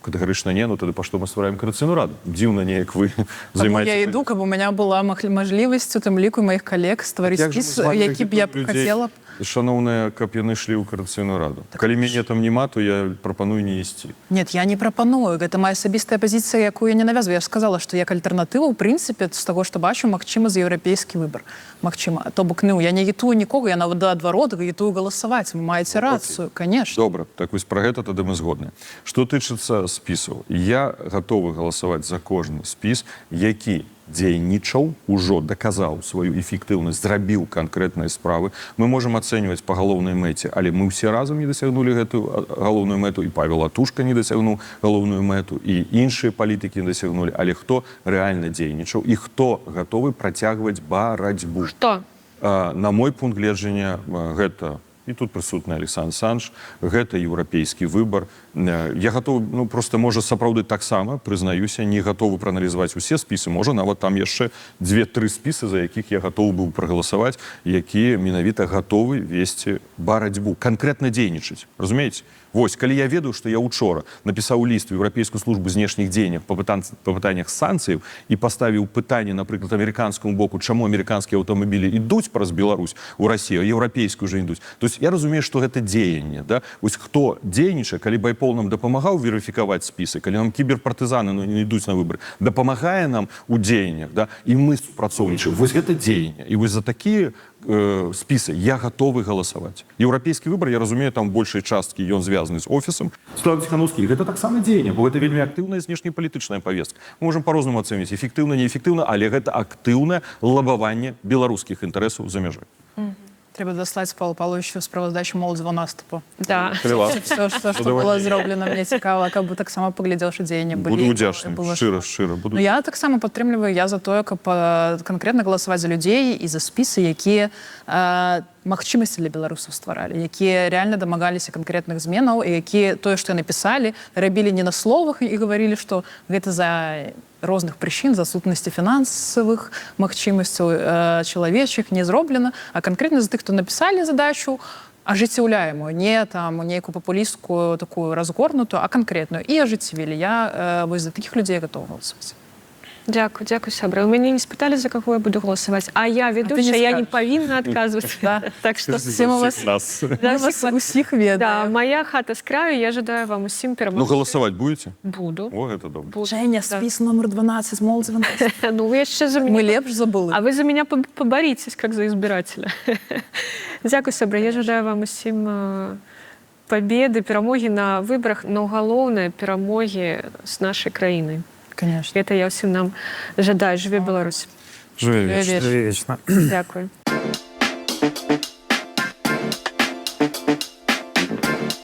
[SPEAKER 1] Катэгарычна не, ну тады па што мы ствараем Коордынацыйную раду? Дзіўна неяк вы
[SPEAKER 2] Таму
[SPEAKER 1] займаеце...
[SPEAKER 2] я іду, каб у меня была мажлівасць у тым ліку маіх калег стварыць
[SPEAKER 1] Як жа
[SPEAKER 2] спіс,
[SPEAKER 1] мы з вами
[SPEAKER 2] які б я
[SPEAKER 1] такіх
[SPEAKER 2] хацела б.
[SPEAKER 1] Шановныя, каб яны шлі ў Коордынацыйную раду. Калі мяне там няма, то я прапаную не ісці.
[SPEAKER 2] Нет, я не прапаную. Гэта моя асабістая пазіцыя, якую я не навязваю. Я ж сказала, што як альтэрнатыва, ў прынцыпе, з таго, што бачу, магчыма, за еўрапейскі выбар. Магчыма. То бок, ну, я не агітую нікога, я нават наадварот агітую галасаваць. Вы маеце рацыю, конечно.
[SPEAKER 1] Добра, так вось пра гэта тады мы згодныя. Што тычыцца спісаў, я гатовы галасаваць за кожны спіс, які дзейнічаў, ужо даказаў сваю эфектыўнасць, зрабіў канкрэтныя справы. Мы можам ацэньваць па галоўнай мэце, але мы ўсе разам не дасягнулі гэтую галоўную мэту, і Павел Атушка не дасягнуў галоўную мэту, і іншыя палітыкі не дасягнулі. Але хто рэальна дзейнічаў і хто гатовы працягваць барацьбу?
[SPEAKER 4] Хто?
[SPEAKER 1] На мой пункт гледжання гэта, і тут прысутны Александр Санч, гэта еўрапейскі выбар. Я гатовы, ну, просто, можа, сапраўды таксама, прызнаюся, не гатовы прааналізаваць усе спісы, можа, нават там яшчэ 2-3 спісы, за якіх я гатовы быў прагаласаваць, якія менавіта гатовы весці барацьбу, канкрэтна дзейнічаць. Разумееце? Вось, калі я ведаю, што я учора напісаў ліст у Еўрапейскую службу знешніх дзеянняў па пытаннях санкцыяў і паставіў пытанне, напрыклад, амерыканскаму боку, чаму амерыканскія аўтамабілі ідуць праз Беларусь у Расію, а еўрапейскую уже ідуць. То есть я разумею, што гэта дзеянне. Да? Вось хто дзейнічае, калі Байпол нам дапамагаў верыфікаваць спісы, калі нам кіберпартызаны не ідуць на выбары, дапамагае нам у дзеяннях, да? І мы супрацоўнічаем. Вось гэта дзеянне. І вось за такія спісы я гатовы галасаваць. Еўрапейскі выбар, я разумею, там большай часткі ён звязаны з офісам. Слава Ціханаўскі, гэта таксама дзеянне, бо гэта вельмі актыўная знешнепалітычная павестка. Мы можам па-рознаму ацэньваць, эфектыўна, неэфектыўна, але гэта актыўнае лабаванне беларускіх інтарэсаў за мяжой.
[SPEAKER 2] Трэба даслаць Павлу Павловичу справаздачу моладзевого наступу.
[SPEAKER 4] Да.
[SPEAKER 2] Все, што было зроблена, мне цікава, каб бы таксама паглядзеў, што дзеянні былі.
[SPEAKER 1] Буду удзячным, шчыра.
[SPEAKER 2] Ну, я таксама падтрымліваю, я за тое, каб канкрэтна галасаваць за людзей і за спісы, якія магчымасці для беларусаў стваралі, якія рэальна дамагаліся канкрэтных зменаў, і якія тое, што напісалі, рабілі не на словах і гаварылі, што гэта за розных прычын, за сутнасці фінансавых магчымасцяў чалавечых не зроблена, а канкрэтна за тых, хто напісалі задачу, ажыццяўляемую, не там нейкую папулістскую такую разгорнутую, а канкрэтную, і ажыццявілі. Я вось за такіх людзей гатова галасаваць.
[SPEAKER 4] Дзякуй, сябра. У мяне не спыталі, за каго я буду галасаваць, а я ведучая, я не павінна адказваць. Так што
[SPEAKER 2] Все мы вас усіх ведаем.
[SPEAKER 4] Да, моя хата з краю, я жадаю вам усім перамогі.
[SPEAKER 1] Ну, галасаваць будете?
[SPEAKER 4] Буду.
[SPEAKER 1] О, гэта добра.
[SPEAKER 2] Женя, спіс номер 12 з моладзевым.
[SPEAKER 4] Ну, вы яшчэ за меня.
[SPEAKER 2] Мы лепш забыли.
[SPEAKER 4] А вы за меня поборитесь, как за избирателя. Дзякуй, сябра. Я жадаю вам усім победы, перамогі на выборах, но галоўнае перамогі з нашай краінай.
[SPEAKER 2] Конечно.
[SPEAKER 4] Это я всем нам жадаю. Живе Беларусь.
[SPEAKER 1] Жыве вечна.
[SPEAKER 3] Вечно.
[SPEAKER 4] Дякую.